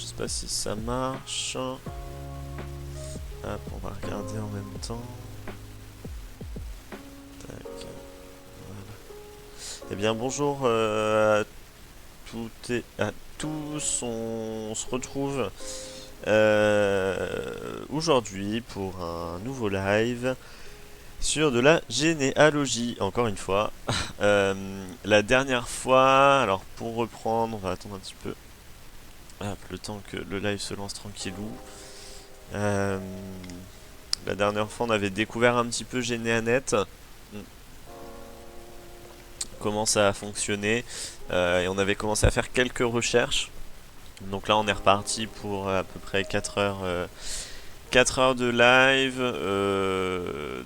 je sais pas si ça marche. Hop, on va regarder en même temps. Tac, voilà. Eh bien bonjour à toutes et à tous, on se retrouve aujourd'hui pour un nouveau live sur de la généalogie, encore une fois. La dernière fois, alors pour reprendre, on va attendre un petit peu, hop, le temps que le live se lance tranquillou. Euh, la dernière fois, on avait découvert un petit peu Généanet, comment ça a fonctionné, et on avait commencé à faire quelques recherches. Donc là, on est reparti pour à peu près 4 heures, 4 heures de live,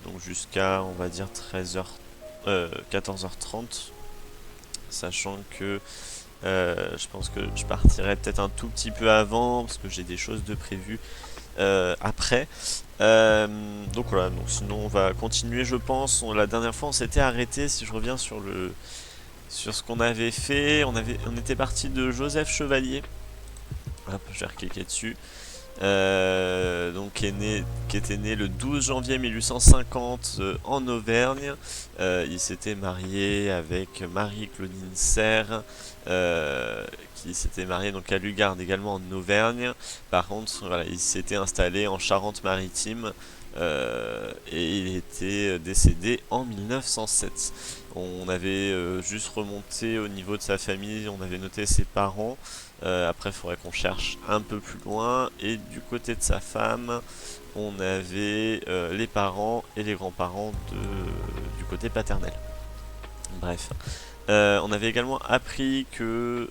donc jusqu'à, on va dire, 13h, 14h30, sachant que je pense que je partirai peut-être un tout petit peu avant, parce que j'ai des choses de prévues après. Donc voilà, donc sinon on va continuer, je pense. La dernière fois, on s'était arrêté, si je reviens sur ce qu'on avait fait, on était parti de Joseph Chevalier. Hop, je vais recliquer dessus. Donc qui était né le 12 janvier 1850 en Auvergne. Il s'était marié avec Marie-Claudine Serre, qui s'était mariée donc à Lugarde, également en Auvergne. Par contre, voilà, il s'était installé en Charente-Maritime, et il était décédé en 1907. On avait juste remonté au niveau de sa famille, on avait noté ses parents. Après, il faudrait qu'on cherche un peu plus loin. Et du côté de sa femme, on avait les parents et les grands-parents du côté paternel. Bref. On avait également appris que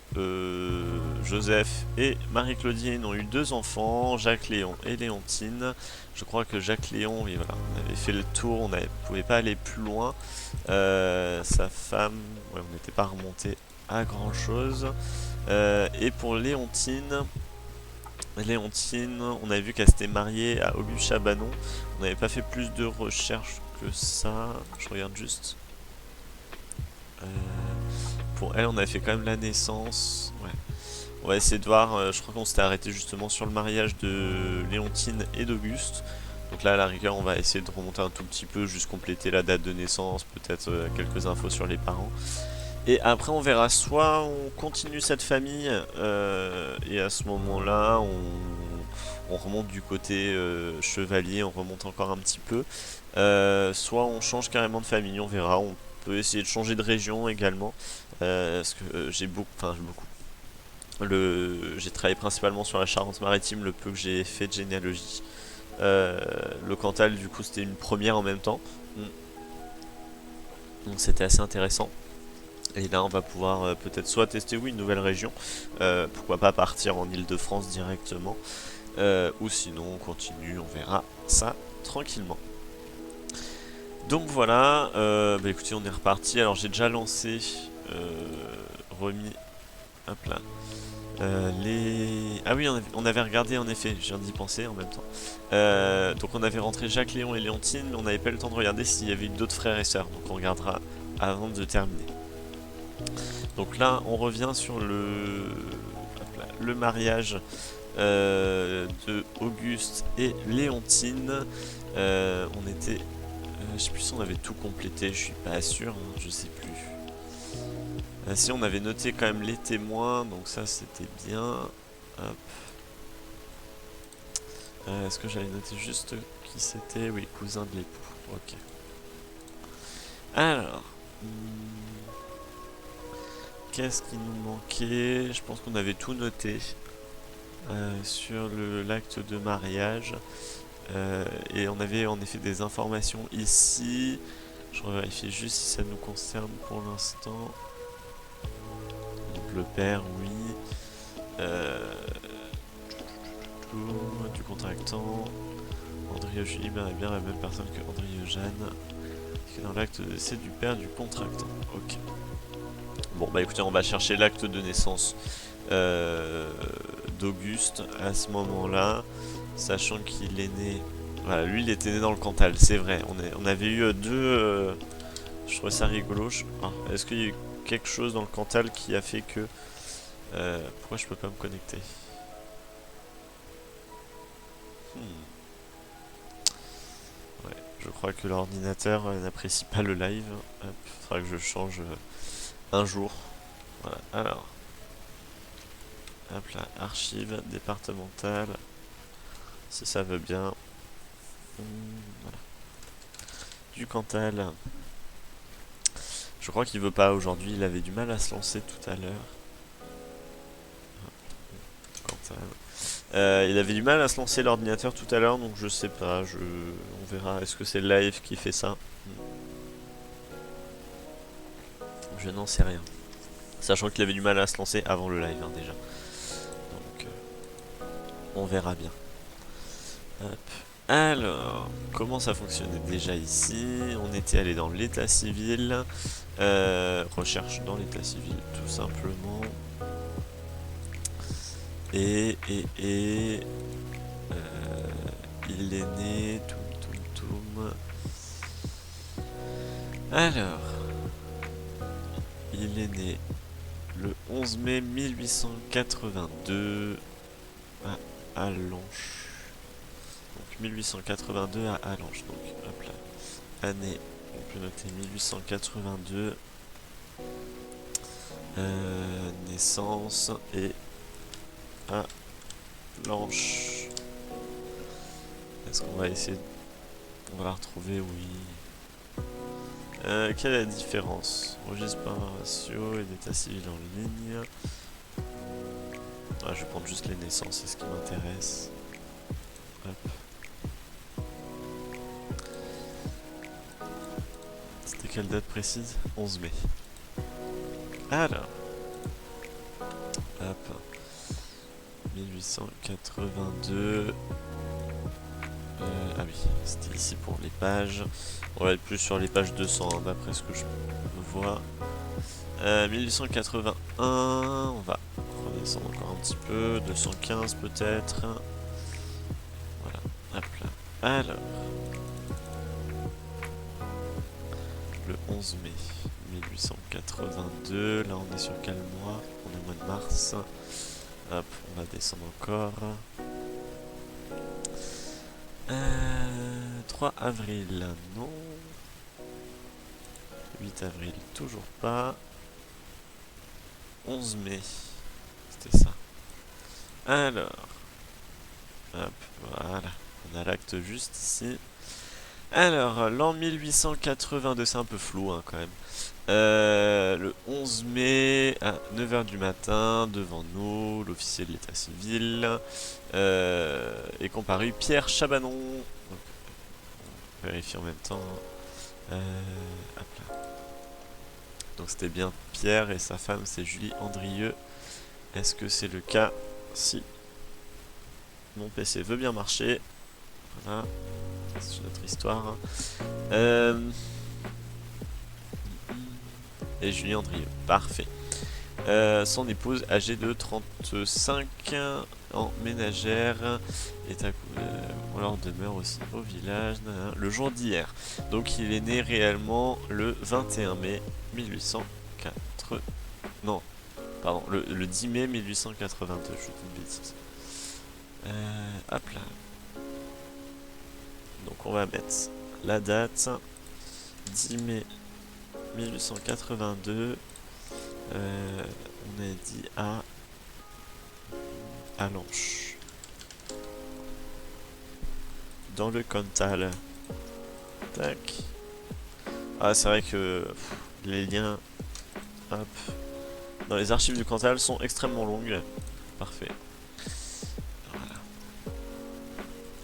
Joseph et Marie-Claudine ont eu deux enfants, Jacques Léon et Léontine. Je crois que Jacques Léon, oui, voilà, on avait fait le tour, on ne pouvait pas aller plus loin. Sa femme, ouais, on n'était pas remonté à grand chose. Et pour Léontine, on avait vu qu'elle s'était mariée à Auguste Chabanon. On n'avait pas fait plus de recherches que ça. Je regarde juste. Euh, pour elle, on avait fait quand même la naissance. Ouais. On va essayer de voir. Je crois qu'on s'était arrêté justement sur le mariage de Léontine et d'Auguste. Donc là, à la rigueur, on va essayer de remonter un tout petit peu, juste compléter la date de naissance, peut-être quelques infos sur les parents. Et après, on verra, soit on continue cette famille, et à ce moment-là, on remonte du côté chevalier, on remonte encore un petit peu. Soit on change carrément de famille, on verra. On peut essayer de changer de région également. Parce que j'ai beaucoup, enfin beaucoup. J'ai travaillé principalement sur la Charente-Maritime, le peu que j'ai fait de généalogie. Le Cantal, du coup, c'était une première en même temps. Donc c'était assez intéressant. Et là, on va pouvoir peut-être soit tester, oui, une nouvelle région, pourquoi pas partir en Île-de-France directement, ou sinon on continue, on verra ça tranquillement. Donc voilà, bah écoutez, on est reparti. Alors j'ai déjà lancé, remis, hop là, les... Ah oui, on avait regardé en effet, je viens d'y penser en même temps. Donc on avait rentré Jacques, Léon et Léontine, mais on n'avait pas eu le temps de regarder s'il y avait eu d'autres frères et sœurs, donc on regardera avant de terminer. Donc là, on revient sur le mariage de Auguste et Léontine. On était... je sais plus si on avait tout complété, je suis pas sûr, hein, je sais plus. Si, on avait noté quand même les témoins, donc ça c'était bien. Hop. Est-ce que j'avais noté juste qui c'était? Oui, cousin de l'époux. Ok. Alors... qu'est-ce qui nous manquait? Je pense qu'on avait tout noté sur l'acte de mariage. Et on avait en effet des informations ici. Je vérifie juste si ça nous concerne pour l'instant. Donc le père, oui. Du contractant. André Eugénie est bien la même personne que André Eugène. Qui est dans l'acte de décès du père du contractant. Ok. Bon bah écoutez, on va chercher l'acte de naissance d'Auguste à ce moment-là, sachant qu'il est né... Voilà, lui il était né dans le Cantal, c'est vrai. On avait eu deux... je trouvais ça rigolo. Est-ce qu'il y a eu quelque chose dans le Cantal qui a fait que... pourquoi je peux pas me connecter? Ouais, je crois que l'ordinateur n'apprécie pas le live. Hop, faudra que je change un jour. Voilà, alors. Hop là, archive départementale. Si ça veut bien. Voilà. Du Cantal. Je crois qu'il veut pas aujourd'hui, il avait du mal à se lancer tout à l'heure. Cantal. Il avait du mal à se lancer l'ordinateur tout à l'heure, donc je sais pas, on verra. Est-ce que c'est le live qui fait ça? Je n'en sais rien. Sachant qu'il avait du mal à se lancer avant le live, hein, déjà. Donc, on verra bien. Hop. Alors, comment ça fonctionnait déjà ici? On était allé dans l'état civil. Recherche dans l'état civil, tout simplement. Et il est né, toum. Alors, il est né le 11 mai 1882 à Allanche. Donc 1882 à Allanche. Donc hop là. Année, on peut noter 1882. Naissance et Allanche. Est-ce qu'on va essayer On va la retrouver, oui. Quelle est la différence? Registre par ratio et d'état civil en ligne. Ah, je vais prendre juste les naissances, c'est ce qui m'intéresse. Hop. C'était quelle date précise? 11 mai. Alors. Hop. 1882. Ah oui, c'était ici pour les pages. On va être plus sur les pages 200, hein, d'après ce que je vois. 1881, on va redescendre encore un petit peu. 215 peut-être. Voilà, hop là. Alors, le 11 mai 1882, là on est sur quel mois? On est au mois de mars. Hop, on va descendre encore. 3 avril, non. 8 avril, toujours pas. 11 mai, c'était ça. Alors, hop, voilà, on a l'acte juste ici. Alors, l'an 1882, c'est un peu flou hein, quand même. Le 11 mai à 9h du matin, devant nous, l'officier de l'état civil est comparu Pierre Chabanon. Donc, on vérifie en même temps. Hop là. Donc c'était bien Pierre et sa femme c'est Julie Andrieux. Est-ce que c'est le cas? Si mon PC veut bien marcher. Voilà. C'est une autre histoire. Et Julie Andrieux. Parfait. Son épouse âgée de 35 ans, ménagère, on leur demeure aussi au village, le jour d'hier. Donc il est né réellement le 21 mai 1804. Non, pardon, le 10 mai 1882, je dis une bêtise. Hop là. Donc on va mettre la date 10 mai 1882. On a dit à Allanche, dans le Cantal. Tac. Ah, c'est vrai que les liens, hop, dans les archives du Cantal sont extrêmement longues. Parfait. Voilà.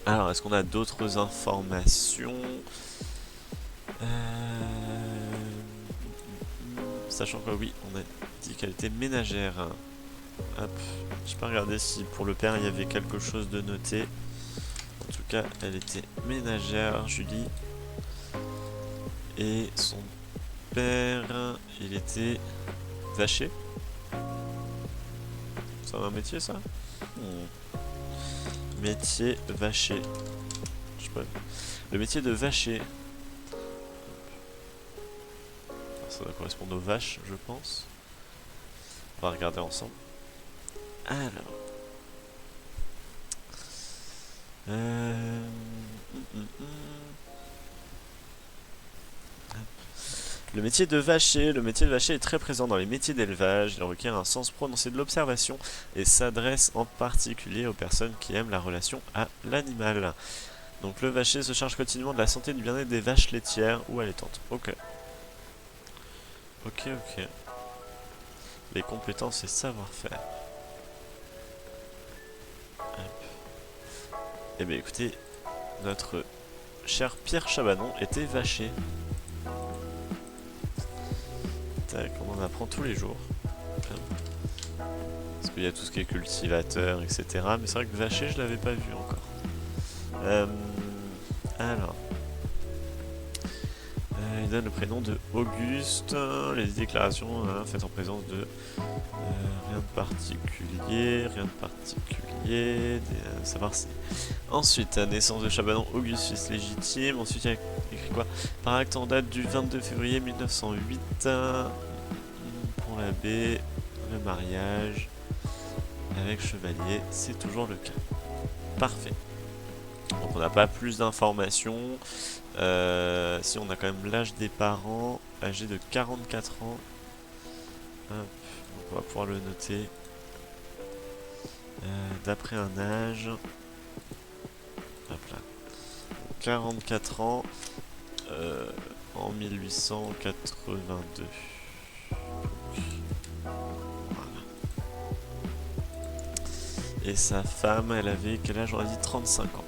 Alors, est-ce qu'on a d'autres informations? Sachant que oui, on a dit qu'elle était ménagère. Hop, j'ai pas regardé si pour le père il y avait quelque chose de noté. En tout cas, elle était ménagère, Julie. Et son père, il était vacher. C'est un métier ça? Métier vacher. Je sais pas. Le métier de vacher. Ça doit correspondre aux vaches, je pense. On va regarder ensemble. Alors. Le métier de vacher. Le métier de vacher est très présent dans les métiers d'élevage. Il requiert un sens prononcé de l'observation et s'adresse en particulier aux personnes qui aiment la relation à l'animal. Donc le vacher se charge quotidiennement de la santé et du bien-être des vaches laitières ou allaitantes. Ok. Ok, ok. Les compétences et savoir-faire. Eh bien écoutez, notre cher Pierre Chabanon était vacher. Tac, on en apprend tous les jours. Parce qu'il y a tout ce qui est cultivateur, etc. Mais c'est vrai que vacher, je l'avais pas vu encore. Alors. Il donne le prénom de Auguste. Les déclarations faites en présence de rien de particulier. Rien de particulier. Savoir si. Ensuite, naissance de Chabanon, Auguste, fils légitime. Ensuite, il y a écrit quoi? Par acte en date du 22 février 1908. Pour l'abbé, le mariage avec chevalier, c'est toujours le cas. Parfait. Donc on n'a pas plus d'informations. Si on a quand même l'âge des parents, âgé de 44 ans. Hop, donc on va pouvoir le noter. D'après un âge. Hop là. 44 ans en 1882. Voilà. Et sa femme, elle avait quel âge? On a dit 35 ans.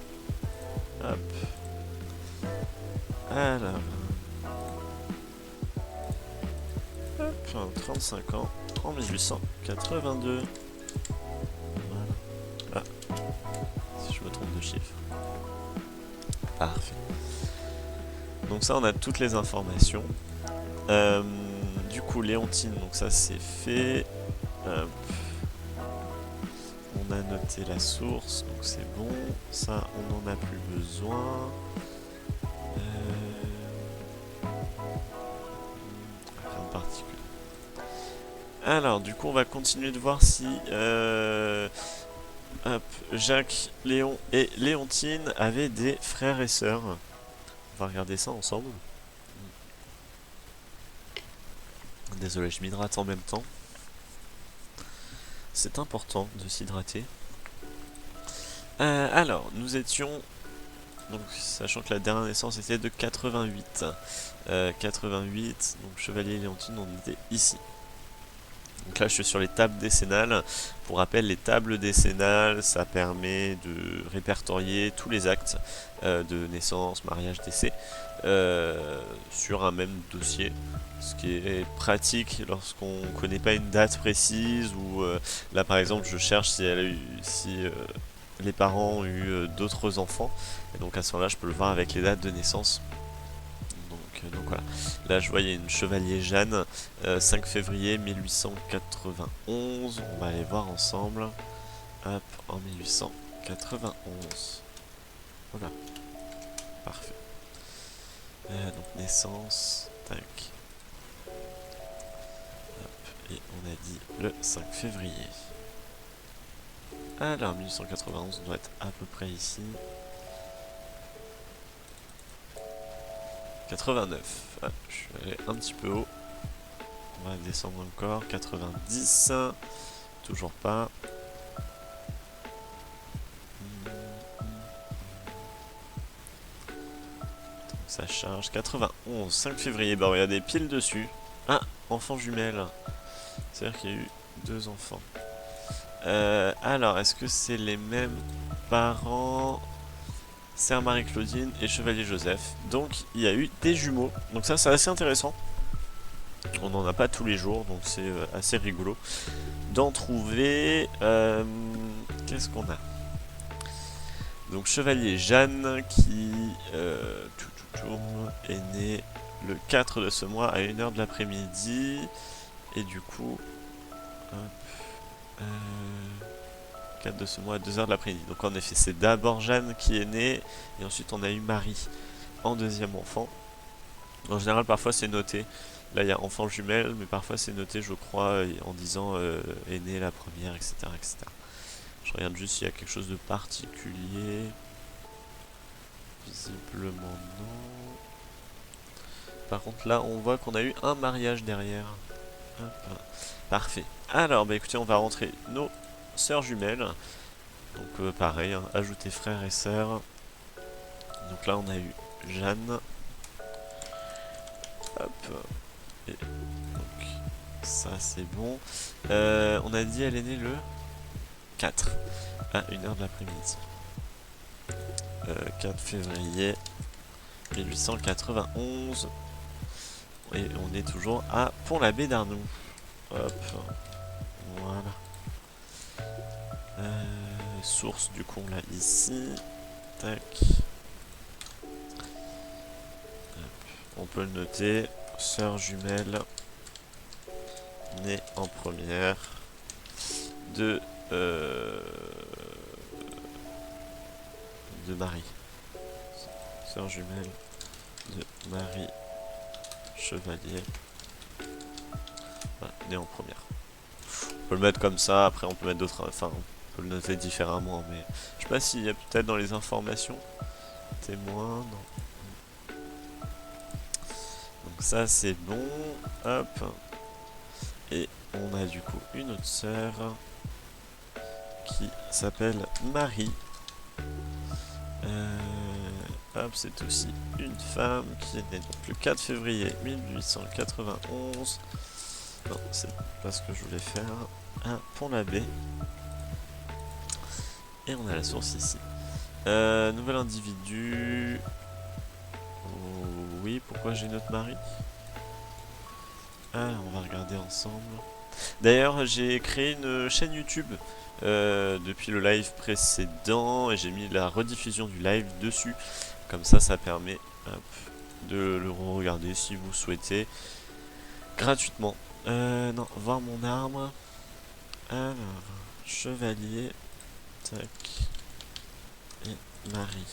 Hop. Alors. Hop, 35 ans en 1882. Voilà. Ah, si je me trompe de chiffre. Parfait. Donc ça, on a toutes les informations. Du coup, Léontine, donc ça c'est fait. Hop. On a noté la source, donc c'est bon. Ça, on n'en a plus besoin. Rien de particulier. Alors, du coup, on va continuer de voir si hop, Jacques, Léon et Léontine avaient des frères et sœurs. On va regarder ça ensemble. Désolé, je m'hydrate en même temps. C'est important de s'hydrater. Alors, nous étions... Donc, sachant que la dernière naissance était de 88. 88, donc Chevalier et Léontine, on était ici. Donc là, je suis sur les tables décennales. Pour rappel, les tables décennales, ça permet de répertorier tous les actes de naissance, mariage, décès sur un même dossier. Ce qui est pratique lorsqu'on ne connaît pas une date précise ou là, par exemple, je cherche si les parents ont eu d'autres enfants. Et donc à ce moment-là, je peux le voir avec les dates de naissance. Donc voilà. Là, je vois, il y a une Chevalier Jeanne, 5 février 1891. On va aller voir ensemble. Hop, en 1891. Voilà. Parfait. Donc naissance. Tac. Hop, et on a dit le 5 février. Alors, 1891, on doit être à peu près ici. 89. Ah, je suis allé un petit peu haut. On va descendre encore. 90. Toujours pas. Donc ça charge. 91. 5 février. Bah, regardez, pile dessus. Ah, enfant jumelle. C'est-à-dire qu'il y a eu 2 enfants. Alors, est-ce que c'est les mêmes parents? Sœur Marie-Claudine et Chevalier Joseph. Donc il y a eu des jumeaux. Donc ça c'est assez intéressant. On n'en a pas tous les jours, donc c'est assez rigolo d'en trouver. Qu'est-ce qu'on a? Donc Chevalier Jeanne qui est né le 4 de ce mois à 1h de l'après-midi. Et du coup... Hop, 4 de ce mois à 2h de l'après-midi. Donc en effet, c'est d'abord Jeanne qui est née, et ensuite on a eu Marie en deuxième enfant. En général, parfois c'est noté. Là, il y a enfant jumelle, mais parfois c'est noté, je crois, en disant est née la première, etc., etc. Je regarde juste s'il y a quelque chose de particulier. Visiblement non. par contre là on voit qu'on a eu un mariage derrière. Hop, parfait. Alors bah écoutez, on va rentrer nos sœurs jumelles. Donc pareil, hein, ajouter frères et sœurs. Donc là on a eu Jeanne. Hop. Et donc ça c'est bon. On a dit elle est née le 4 à 1h de l'après-midi. 4 février 1891. Et on est toujours à Pont-l'Abbé d'Arnoux. Hop. Voilà. Source du coup on l'a ici. Tac. Hop. On peut le noter. Sœur jumelle. Née en première. De Marie. Sœur jumelle de Marie Chevalier. Voilà, née en première. On peut le mettre comme ça, après on peut mettre d'autres. Enfin, on peut le noter différemment, mais je sais pas s'il y a peut-être dans les informations. Témoin, non. Donc ça c'est bon. Hop. Et on a du coup une autre sœur qui s'appelle Marie. Hop, c'est aussi une femme qui est née donc le 4 février 1891. Non, c'est pas ce que je voulais faire. À Pont-l'Abbé. Et on a la source ici. Nouvel individu. Oh, oui, pourquoi j'ai notre mari? Ah, on va regarder ensemble. D'ailleurs, j'ai créé une chaîne YouTube depuis le live précédent et j'ai mis la rediffusion du live dessus. Comme ça permet de le regarder si vous souhaitez gratuitement. Non, voir mon arme. Alors, chevalier. Tac. Et Marie.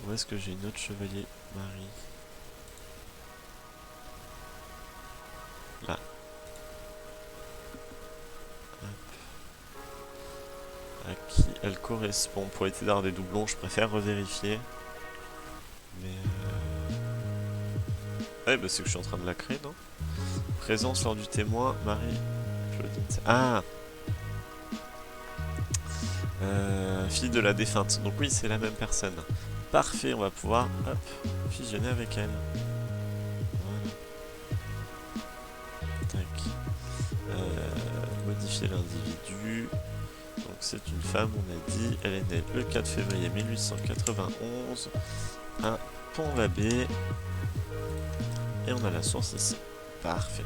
Où est-ce que j'ai une autre chevalier Marie? Là. À qui elle correspond? Pour éviter d'avoir des doublons, je préfère revérifier. Mais ouais, bah c'est que je suis en train de la créer, non? Présence lors du témoin, Marie. Ah, fille de la défunte. Donc oui, c'est la même personne. Parfait, on va pouvoir hop, fusionner avec elle. Voilà. Tac. Modifier l'individu. Donc c'est une femme, on a dit. Elle est née le 4 février 1891 à Pont-l'Abbé. Et on a la source ici. Parfait.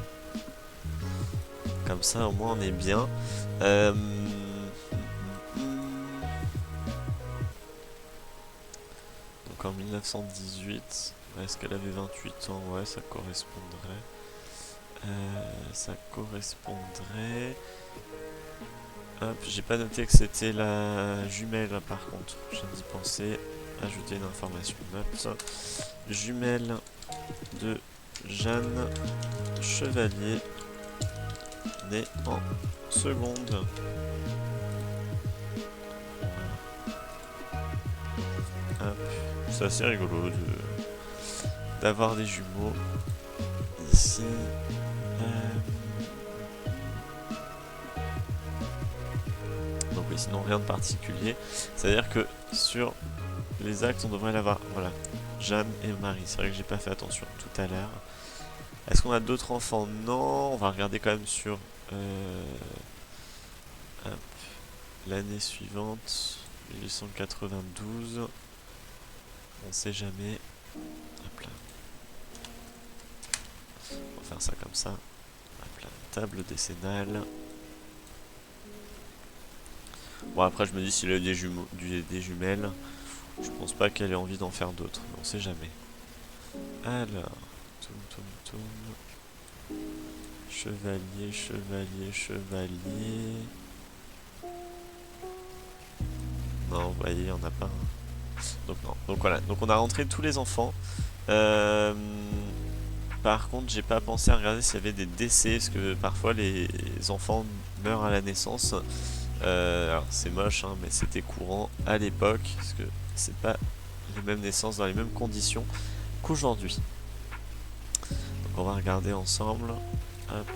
Comme ça, au moins, on est bien. Donc en 1918, est-ce qu'elle avait 28 ans? Ouais, ça correspondrait. Ça correspondrait. Hop, j'ai pas noté que c'était la jumelle par contre. Je viens d'y penser. Ajouter une information. Note. Jumelle de Jeanne Chevalier, née en seconde. C'est assez rigolo d'avoir des jumeaux ici. Donc oui, sinon rien de particulier. C'est-à-dire que sur les actes, on devrait l'avoir. Voilà, Jeanne et Marie. C'est vrai que j'ai pas fait attention tout à l'heure. Est-ce qu'on a d'autres enfants? Non. On va regarder quand même sur l'année suivante, 1892. On sait jamais. Hop là. On va faire ça comme ça. Hop là. Table décennale. Bon, après, je me dis s'il a des jumelles, je pense pas qu'elle ait envie d'en faire d'autres. Mais on sait jamais. Alors. Chevalier, chevalier, chevalier. Non, vous voyez, il n'y en a pas. Donc non. Donc voilà. Donc on a rentré tous les enfants. Par contre, j'ai pas pensé à regarder s'il y avait des décès, parce que parfois les enfants meurent à la naissance. Alors c'est moche, hein, mais c'était courant à l'époque, parce que c'est pas les mêmes naissances dans les mêmes conditions qu'aujourd'hui. Donc on va regarder ensemble. Hop.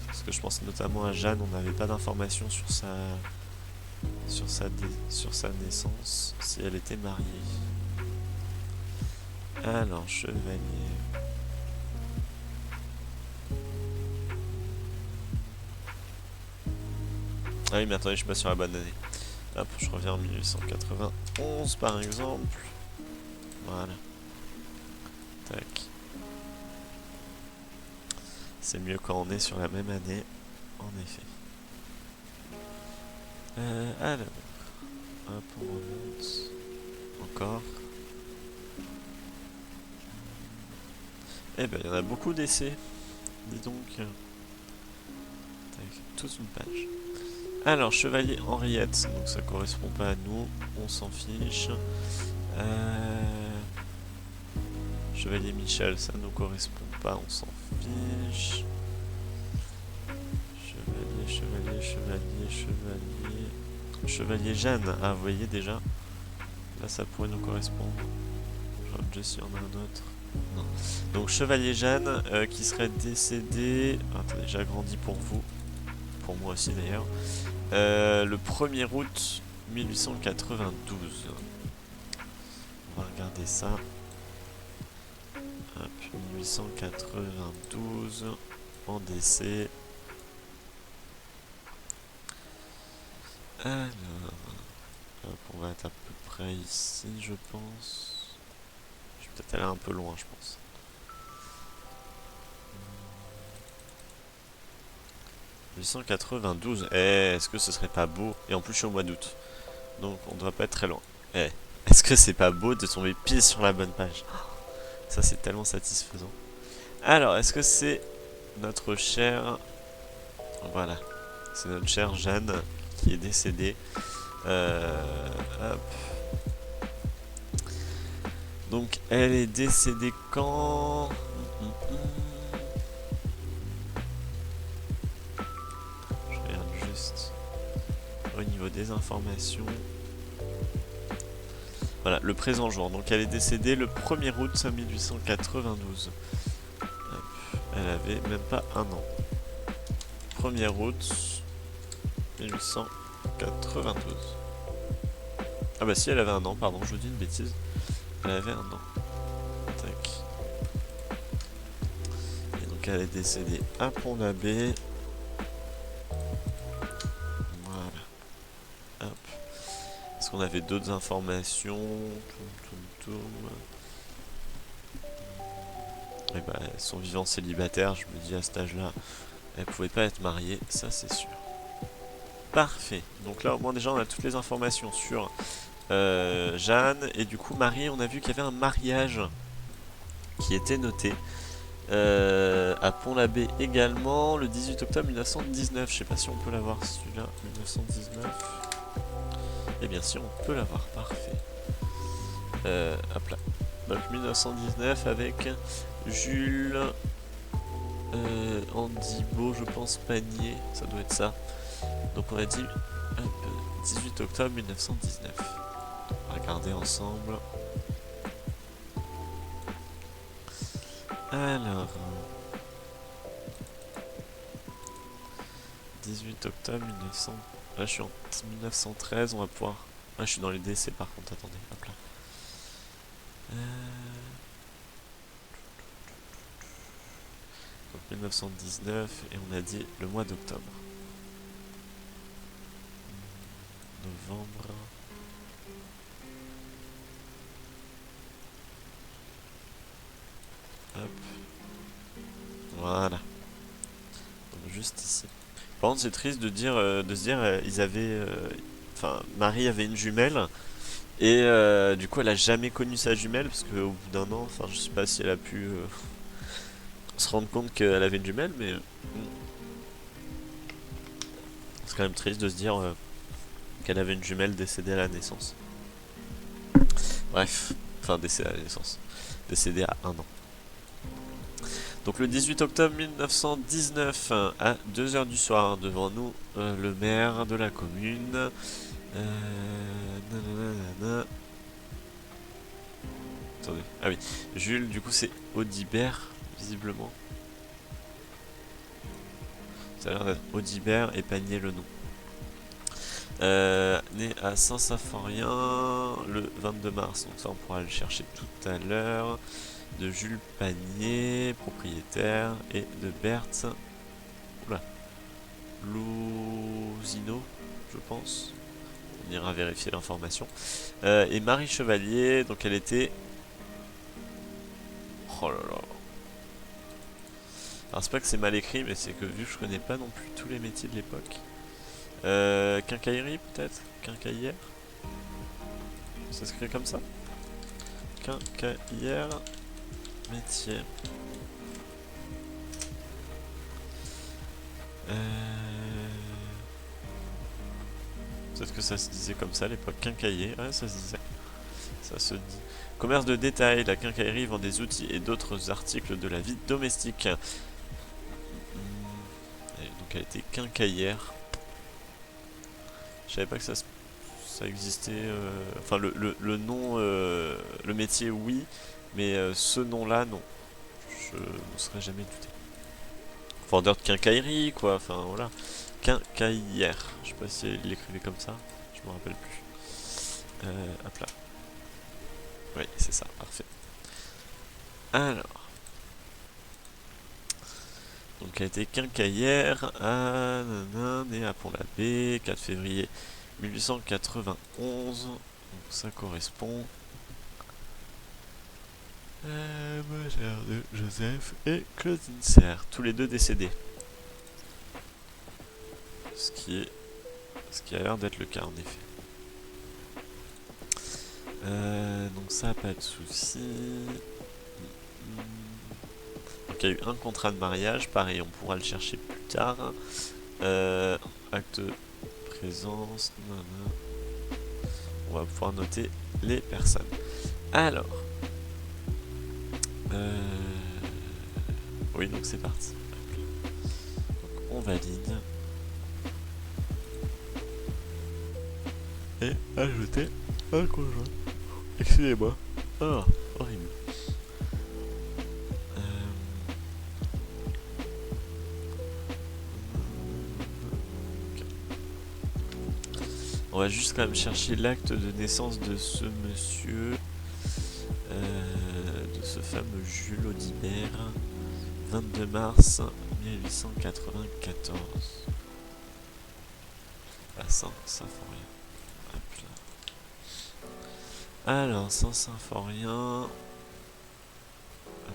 Parce que je pense notamment à Jeanne, on n'avait pas d'informations sur sa naissance, si elle était mariée. Alors, chevalier. Ah oui, mais attendez, je suis pas sur la bonne année. Hop, je reviens en 1891 par exemple. Voilà. Tac. C'est mieux quand on est sur la même année, en effet. Alors. Hop, on remonte. Encore. Eh ben, il y en a beaucoup d'essais. Dis donc. Tac, toute une page. Alors, chevalier Henriette, donc ça correspond pas à nous, on s'en fiche. Chevalier Michel, ça nous correspond pas, on s'en fiche. Chevalier Jeanne, ah vous voyez déjà. Là ça pourrait nous correspondre. Genre Jessie en a un autre. Non. Donc Chevalier Jeanne qui serait décédé. Attendez, j'agrandis pour vous. Pour moi aussi d'ailleurs. Le 1er août 1892. On va regarder ça. Hop, 1892 en décès. Alors, hop, on va être à peu près ici, je pense. Je vais peut-être aller un peu loin, je pense. 1892, est-ce que ce serait pas beau? Et en plus, je suis au mois d'août, donc on doit pas être très loin. Est-ce que c'est pas beau de tomber pile sur la bonne page? Ça, c'est tellement satisfaisant. Alors, est-ce que c'est notre chère... Voilà, c'est notre chère Jeanne qui est décédée. Hop. Donc, elle est décédée quand? Je regarde juste au niveau des informations. Voilà, le présent jour. Donc, elle est décédée le 1er août 1892. Hop. Elle avait même pas un an. 1er août 1892. Ah bah si, elle avait un an, pardon, je vous dis une bêtise. Elle avait un an. Tac. Et donc elle est décédée à Pont-l'Abbé. Voilà. Hop. Est-ce qu'on avait d'autres informations? Et bah, son vivant célibataire, je me dis à cet âge-là, elle pouvait pas être mariée, ça c'est sûr. Parfait. Donc là, au moins déjà, on a toutes les informations sur Jeanne. Et du coup, Marie, on a vu qu'il y avait un mariage qui était noté. À Pont-l'Abbé également, le 18 octobre 1919. Je sais pas si on peut l'avoir celui-là, 1919. Eh bien si, on peut l'avoir, parfait. Hop là. Donc 1919 avec Jules Andibo, je pense, Panier, ça doit être ça. Donc on a dit 18 octobre 1919. On va regarder ensemble. Alors... 18 octobre 1900... Là je suis en 1913, on va pouvoir... Ah je suis dans les décès par contre, attendez, hop là. Donc 1919 et on a dit le mois d'octobre. Novembre... Hop. Voilà. Donc juste ici. Par contre c'est triste de dire, de se dire ils avaient... Enfin, Marie avait une jumelle. Et du coup elle a jamais connu sa jumelle. Parce qu'au bout d'un an, enfin je sais pas si elle a pu se rendre compte qu'elle avait une jumelle. Mais c'est quand même triste de se dire qu'elle avait une jumelle décédée à la naissance. Bref, enfin décédée à la naissance. Décédée à 1 an. Donc le 18 octobre 1919 à 2 h du soir, devant nous le maire de la commune Nanana. Attendez. Ah oui. Jules, du coup, c'est Audibert, visiblement. Ça a l'air d'être Audibert et Panier le nom. Né à Saint-Symphorien le 22 mars. Donc ça, on pourra le chercher tout à l'heure. De Jules Panier, propriétaire, et de Berthe Louzino, je pense. On ira vérifier l'information. Et Marie Chevalier, donc elle était... Oh là là. Alors c'est pas que c'est mal écrit, mais c'est que vu que je connais pas non plus tous les métiers de l'époque. Quincaillerie peut-être? Quincaillère? Ça s'écrit comme ça? Quincaillère. Métier. Peut-être que ça se disait comme ça à l'époque. Quincailler, ouais, ça se disait. Ça se dit. Commerce de détail, la quincaillerie vend des outils et d'autres articles de la vie domestique. Et donc elle était quincaillère. Je savais pas que ça existait. Enfin, le nom, le métier, oui, mais ce nom-là, non. Je ne serais jamais douté. Vendeur de quincaillerie, quoi. Enfin, voilà. Quincaillère. Je sais pas si il l'écrivait comme ça. Je me rappelle plus. Hop là. Oui, c'est ça. Parfait. Alors. Donc, elle a été quincaillère à née à Pont-l'Abbé, 4 février 1891. Donc, ça correspond. Mère de Joseph et Claudine Serre, tous les deux décédés. Ce qui a l'air d'être le cas en effet. Donc ça, pas de souci. Donc il y a eu un contrat de mariage, pareil, on pourra le chercher plus tard. Acte de présence. On va pouvoir noter les personnes. Alors. Oui, donc c'est parti. Donc on valide. Et ajouter un conjoint. Excusez-moi. Oh, horrible. Okay. On va juste quand même chercher l'acte de naissance de ce monsieur. De ce fameux Jules Audibert. 22 mars 1894. À Saint-Symphorien. Alors, Saint-Symphorien. Hop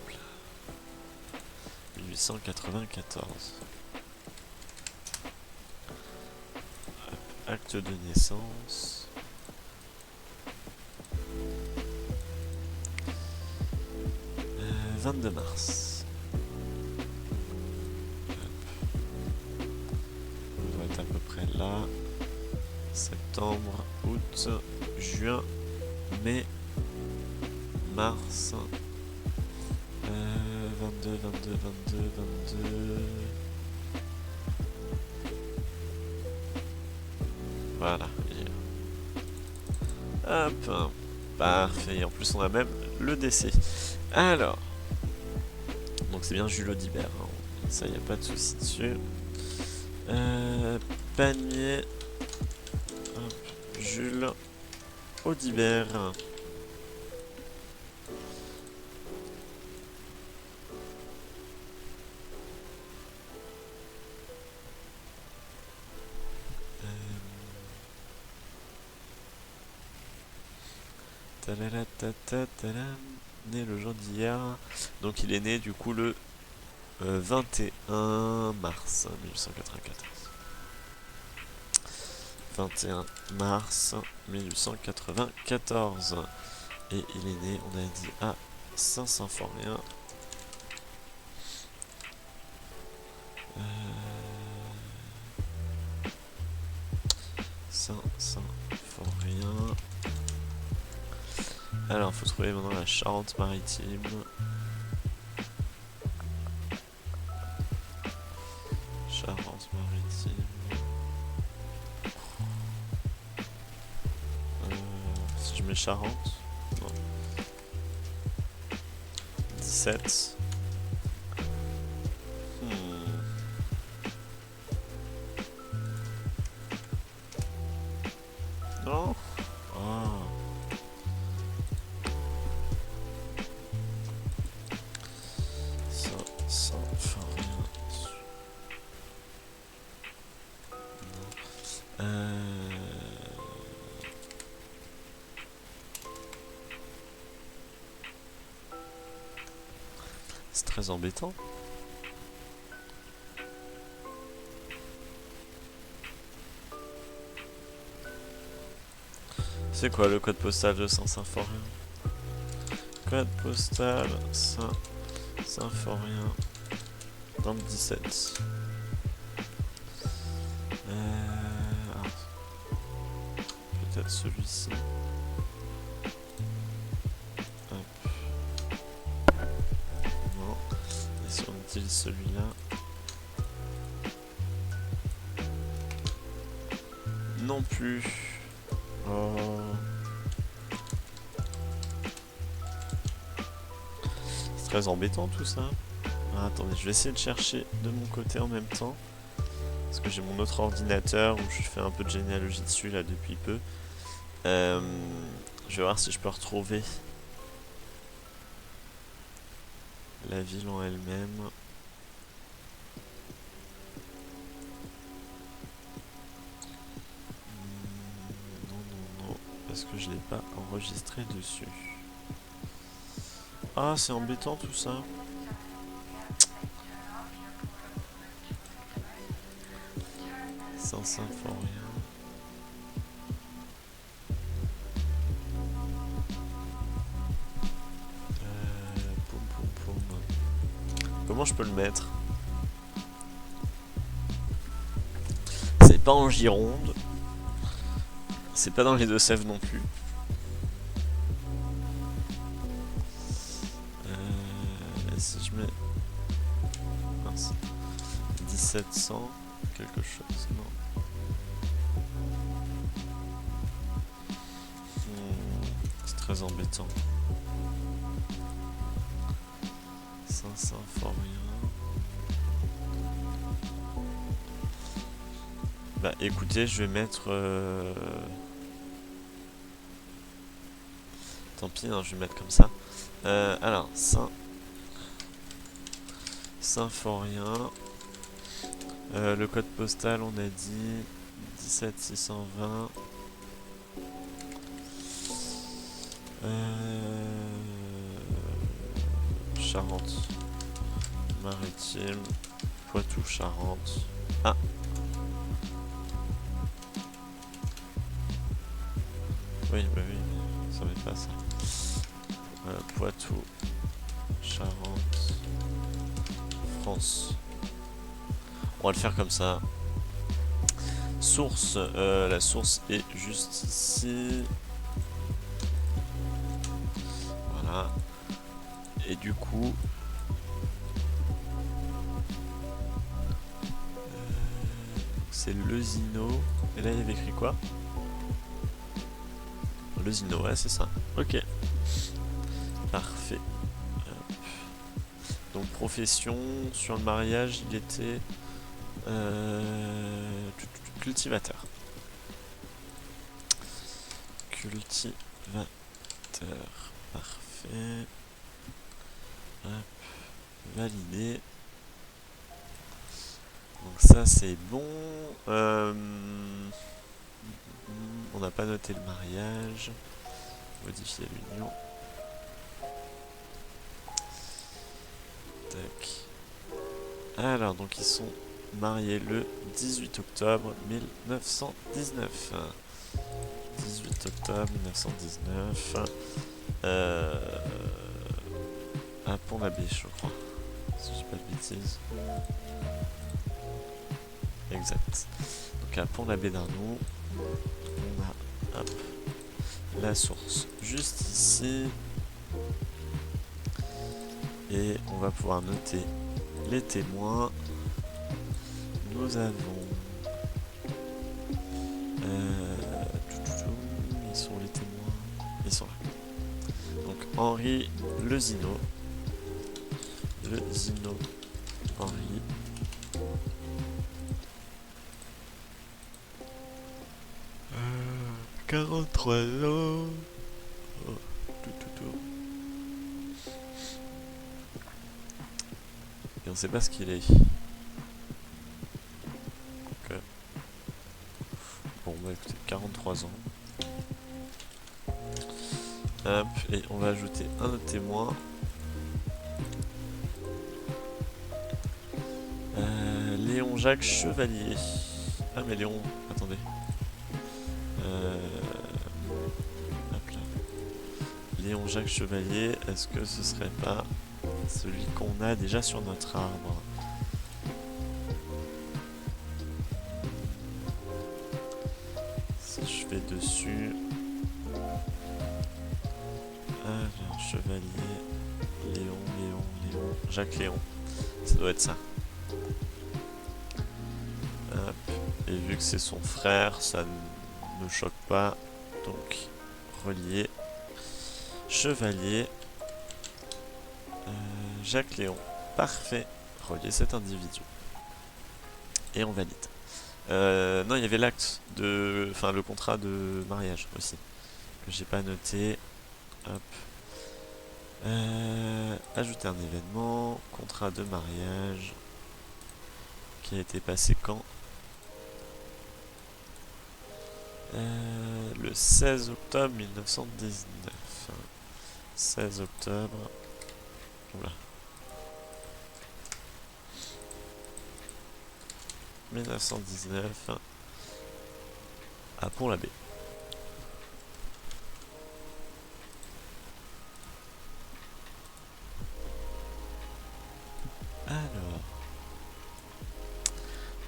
là. 1894. Hop, acte de naissance. Euh, 22 mars. Hop. On doit être à peu près là. Septembre, août, juin, mai, mars, 22, 22, 22, 22. Voilà. Hop. Parfait. En plus, on a même le décès. Alors. Donc, c'est bien Jules Audibert. Hein. Ça, il n'y a pas de souci dessus. Panier. Hop. Jules Audibert. Né le jour d'hier. Donc il est né du coup le 21 mars 1894. 21 mars 1894. Et il est né, on a dit, à Saint-Symphorien. Saint-Symphorien. Alors, il faut trouver maintenant la Charente-Maritime. Charente-Maritime. mets Charente. Non. 17. Non. Oh. Ça fait rien. C'est très embêtant. C'est quoi le code postal de Saint-Symphorien? Code postal Saint-Symphorien dans le 17. Peut-être celui-ci. Non. Et si on utilise celui-là? Non plus. Oh. C'est très embêtant tout ça. Ah, attendez, je vais essayer de chercher de mon côté en même temps. Parce que j'ai mon autre ordinateur où je fais un peu de généalogie dessus là depuis peu. Je vais voir si je peux retrouver la ville en elle-même. Non, parce que je l'ai pas enregistré dessus. Ah, c'est embêtant tout ça. Saint-Symphorien. Comment je peux le mettre? C'est pas en Gironde. C'est pas dans les Deux-Sèvres non plus. Si je mets... Mince. 1700, quelque chose, non. C'est très embêtant. Saint-Symphorien. Bah écoutez, je vais mettre... Tant pis, hein, je vais mettre comme ça. Alors, Symphorien. Le code postal, on a dit 17620. Charente. Maritime. Poitou-Charentes. Ah. Oui, bah oui, ça va pas ça. Poitou, Charente, France. On va le faire comme ça. Source, la source est juste ici. Voilà. Et du coup... c'est Lezino. Et là, il y avait écrit quoi? Lezino, ouais, c'est ça. Ok. Parfait. Donc, profession, sur le mariage, il était... cultivateur. Cultivateur. Parfait. Hop. Validé. Donc ça c'est bon. On n'a pas noté le mariage. Modifier l'union. Tac. Alors donc ils sont mariés le 18 octobre 1919. 18 octobre 1919. À Pont-l'Abbé, je crois. Si je dis pas de bêtises. Exact. Donc à Pont-l'Abbé d'Arnoux, on a hop, la source juste ici. Et on va pouvoir noter les témoins. Nous avons... ils sont les témoins. Henri le Zino. Le Zino Henri. Euh, 43 ans. Oh, tout. Et on sait pas ce qu'il est. Ok. Bon bah écoutez, 43 ans. Hop, et on va ajouter un autre témoin. Léon Jacques Chevalier. Ah mais Léon, attendez. Hop là. Léon Jacques Chevalier, est-ce que ce serait pas celui qu'on a déjà sur notre arbre? Si je vais dessus... Alors, Chevalier... Léon... Jacques Léon. Ça doit être ça. Hop. Et vu que c'est son frère, ça ne choque pas. Donc, relier. Chevalier. Jacques Léon. Parfait. Relier cet individu. Et on valide. Non, il y avait l'acte de... Enfin, le contrat de mariage aussi. Que j'ai pas noté. Hop. Ajouter un événement. Contrat de mariage. Qui a été passé quand? Le 16 octobre 1919. 16 octobre. Oula. 1919 à Pont-l'Abbé. Alors.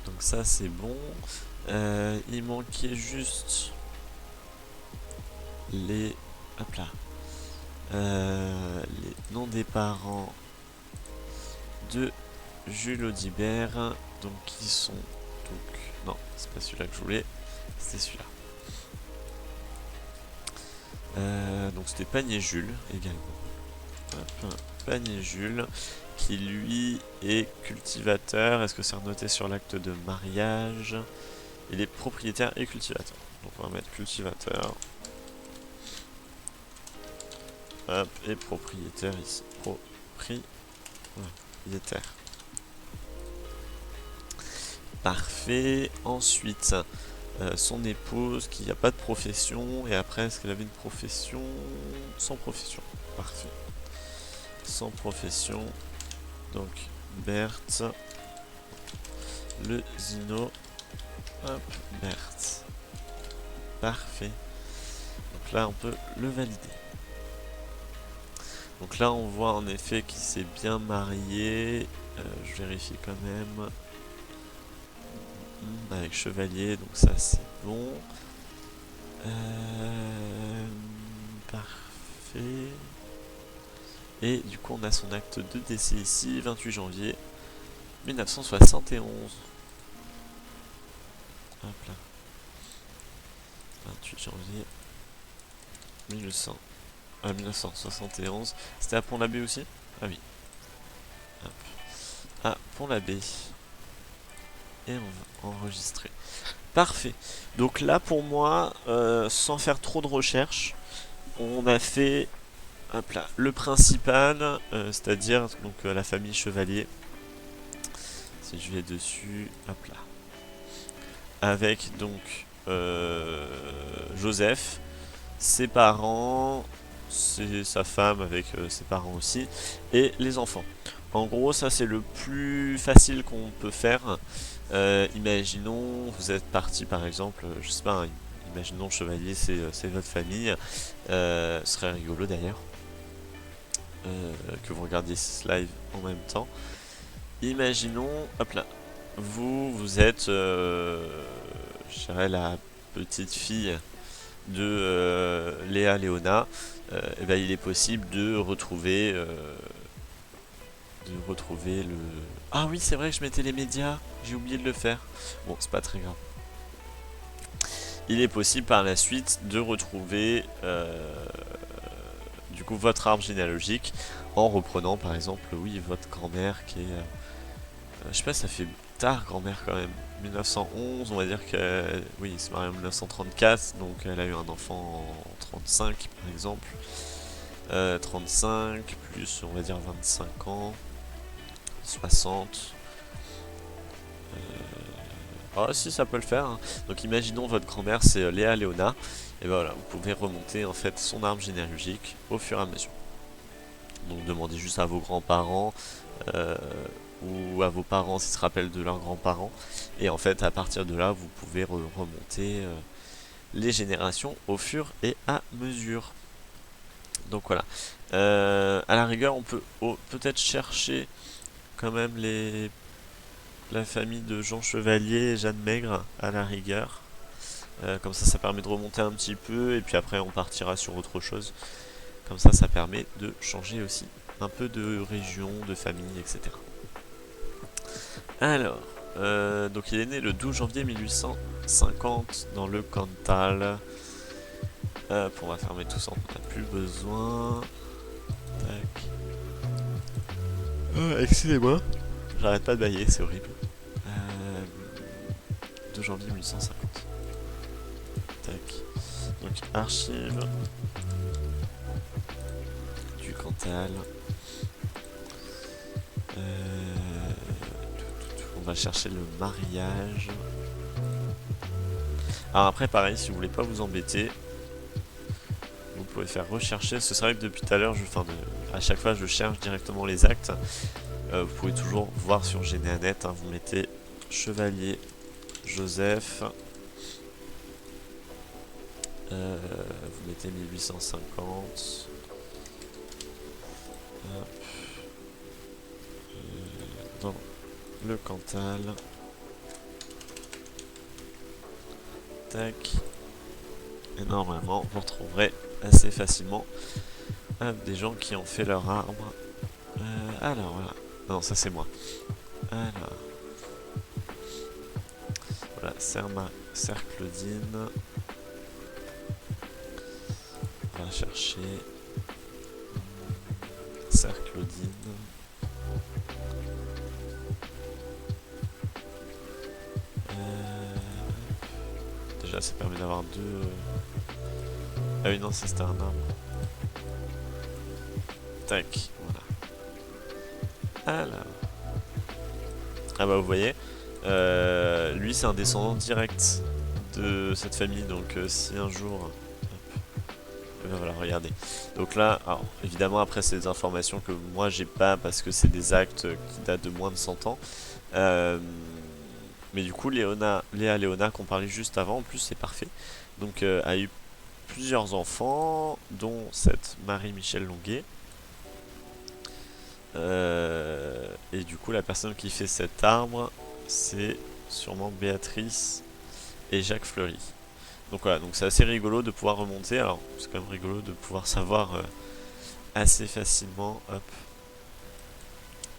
Donc ça c'est bon. Il manquait juste les... Hop là. Les noms des parents de Jules Audibert. Donc qui sont... Donc... Non, c'est pas celui-là que je voulais. C'était celui-là. Donc c'était Panier Jules également. Hop, Panier Jules qui lui est cultivateur. Est-ce que c'est renoté sur l'acte de mariage? Il est propriétaire et cultivateur. Donc on va mettre cultivateur. Hop, et propriétaire ici. Propriétaire. Parfait. Ensuite, son épouse qui n'a pas de profession. Et après, est-ce qu'elle avait une profession? Sans profession. Parfait. Sans profession. Donc, Berthe. Le Zino. Hop, Berthe. Parfait. Donc là, on peut le valider. Donc là, on voit en effet qu'il s'est bien marié. Je vérifie quand même. Avec Chevalier, donc ça c'est bon. Parfait. Et du coup, on a son acte de décès ici, 28 janvier 1971. Hop là. 28 janvier 1971. C'était à Pont-l'Abbé aussi? Ah oui. Hop. À Pont-l'Abbé. Et on va enregistrer. Parfait. Donc là, pour moi, sans faire trop de recherches, on a fait hop là, le principal, c'est-à-dire donc la famille Chevalier. Si je vais dessus, hop là. Avec donc Joseph, ses parents, sa femme avec ses parents aussi, et les enfants. En gros, ça c'est le plus facile qu'on peut faire. Imaginons, vous êtes parti par exemple, je sais pas, imaginons Chevalier, c'est votre famille. Ce serait rigolo d'ailleurs que vous regardiez ce live en même temps. Imaginons, hop là, vous êtes, je dirais la petite fille de Léa Léona. Et ben, il est possible de retrouver le... Ah oui, c'est vrai que je mettais les médias, j'ai oublié de le faire. Bon, c'est pas très grave. Il est possible par la suite de retrouver du coup votre arbre généalogique en reprenant par exemple, oui, votre grand-mère qui est... je sais pas, ça fait tard grand-mère quand même. 1911, on va dire que... oui, c'est marié en 1934, donc elle a eu un enfant en 35 par exemple. 35 plus on va dire 25 ans, 60. Ah si, ça peut le faire, hein. Donc imaginons votre grand-mère c'est Léa Léona, et ben voilà, vous pouvez remonter en fait son arbre généalogique au fur et à mesure. Donc demandez juste à vos grands-parents euh, ou à vos parents s'ils se rappellent de leurs grands-parents, et en fait à partir de là vous pouvez remonter les générations au fur et à mesure. Donc voilà. À la rigueur, on peut peut-être chercher quand même la famille de Jean Chevalier et Jeanne Maigre à la rigueur. Comme ça permet de remonter un petit peu et puis après on partira sur autre chose. Comme ça permet de changer aussi un peu de région, de famille, etc. Alors, donc il est né le 12 janvier 1850 dans le Cantal. On va fermer tout ça, on n'a plus besoin. Tac. Excusez-moi. J'arrête pas de bailler, c'est horrible. 2 janvier 1850. Tac. Donc archives du Cantal. On va chercher le mariage. Alors après pareil, si vous voulez pas vous embêter, vous pouvez faire rechercher. Ce serait que depuis tout à l'heure, à chaque fois je cherche directement les actes. Vous pouvez toujours voir sur Généanet, hein, vous mettez Chevalier Joseph, vous mettez 1850, hop, dans le Cantal, tac, et normalement vous retrouverez assez facilement des gens qui ont fait leur arbre. Alors voilà, non ça c'est moi. Alors, voilà, Serre Claudine. On va chercher Serre Claudine. Déjà ça permet d'avoir deux... Ah oui non, ça c'était un arbre. Tac, voilà. Alors... Ah bah vous voyez, lui c'est un descendant direct de cette famille, donc si un jour... Hop, et ben voilà, regardez. Donc là, alors évidemment après c'est des informations que moi j'ai pas parce que c'est des actes qui datent de moins de 100 ans. Mais du coup Léa Léona qu'on parlait juste avant, en plus c'est parfait. Donc a eu plusieurs enfants, dont cette Marie-Michel Longuet. Et du coup la personne qui fait cet arbre c'est sûrement Béatrice et Jacques Fleury. Donc voilà, donc c'est assez rigolo de pouvoir remonter. Alors c'est quand même rigolo de pouvoir savoir assez facilement. Hop.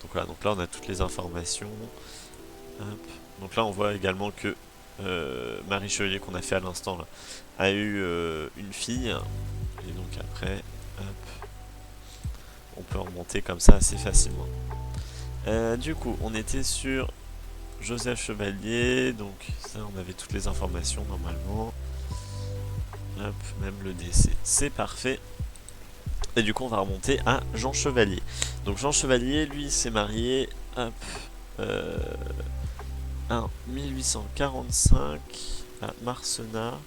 Donc voilà, donc là on a toutes les informations. Hop. Donc là on voit également que Marie Chevalier qu'on a fait à l'instant là a eu une fille. Et donc après, hop, on peut remonter comme ça assez facilement. Du coup, on était sur Joseph Chevalier, donc ça on avait toutes les informations normalement. Hop, même le décès, c'est parfait. Et du coup on va remonter à Jean Chevalier. Donc Jean Chevalier, lui, s'est marié, hop, en 1845 à Marcenat.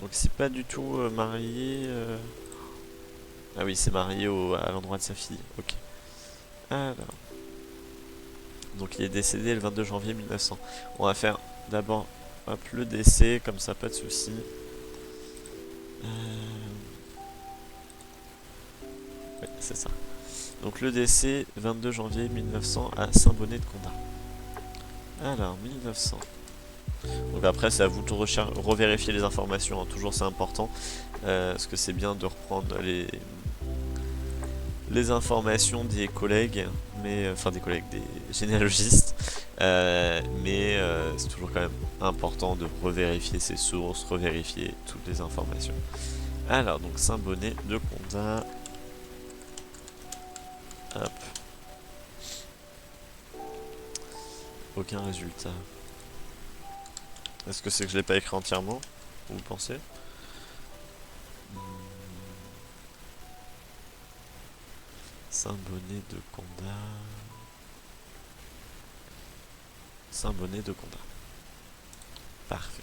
Donc c'est pas du tout marié... Ah oui, c'est marié à l'endroit de sa fille, ok. Alors... Donc il est décédé le 22 janvier 1900. On va faire d'abord le décès, comme ça pas de soucis. Oui, c'est ça. Donc le décès, 22 janvier 1900 à Saint-Bonnet-de-Condat. Alors, 1900. Donc après, c'est à vous de revérifier les informations, hein. Toujours c'est important. Parce que c'est bien de reprendre les informations des collègues, enfin des collègues, des généalogistes, mais c'est toujours quand même important de revérifier ses sources, revérifier toutes les informations. Alors, donc Saint-Bonnet de Condat. Hop. Aucun résultat. Est-ce que c'est que je l'ai pas écrit entièrement? Vous pensez? Saint-Bonnet de Condat. Saint-Bonnet de Condat. Parfait.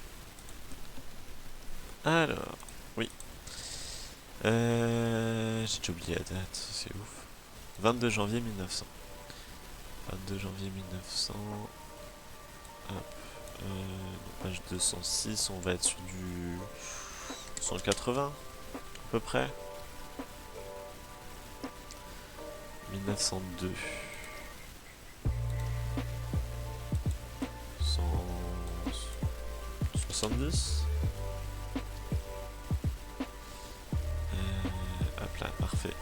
Alors, oui. J'ai déjà oublié la date, c'est ouf. 22 janvier 1900. 22 janvier 1900. Hop. Page 206, on va être sur du 180 à peu près. 1902. 170. Hop là, parfait.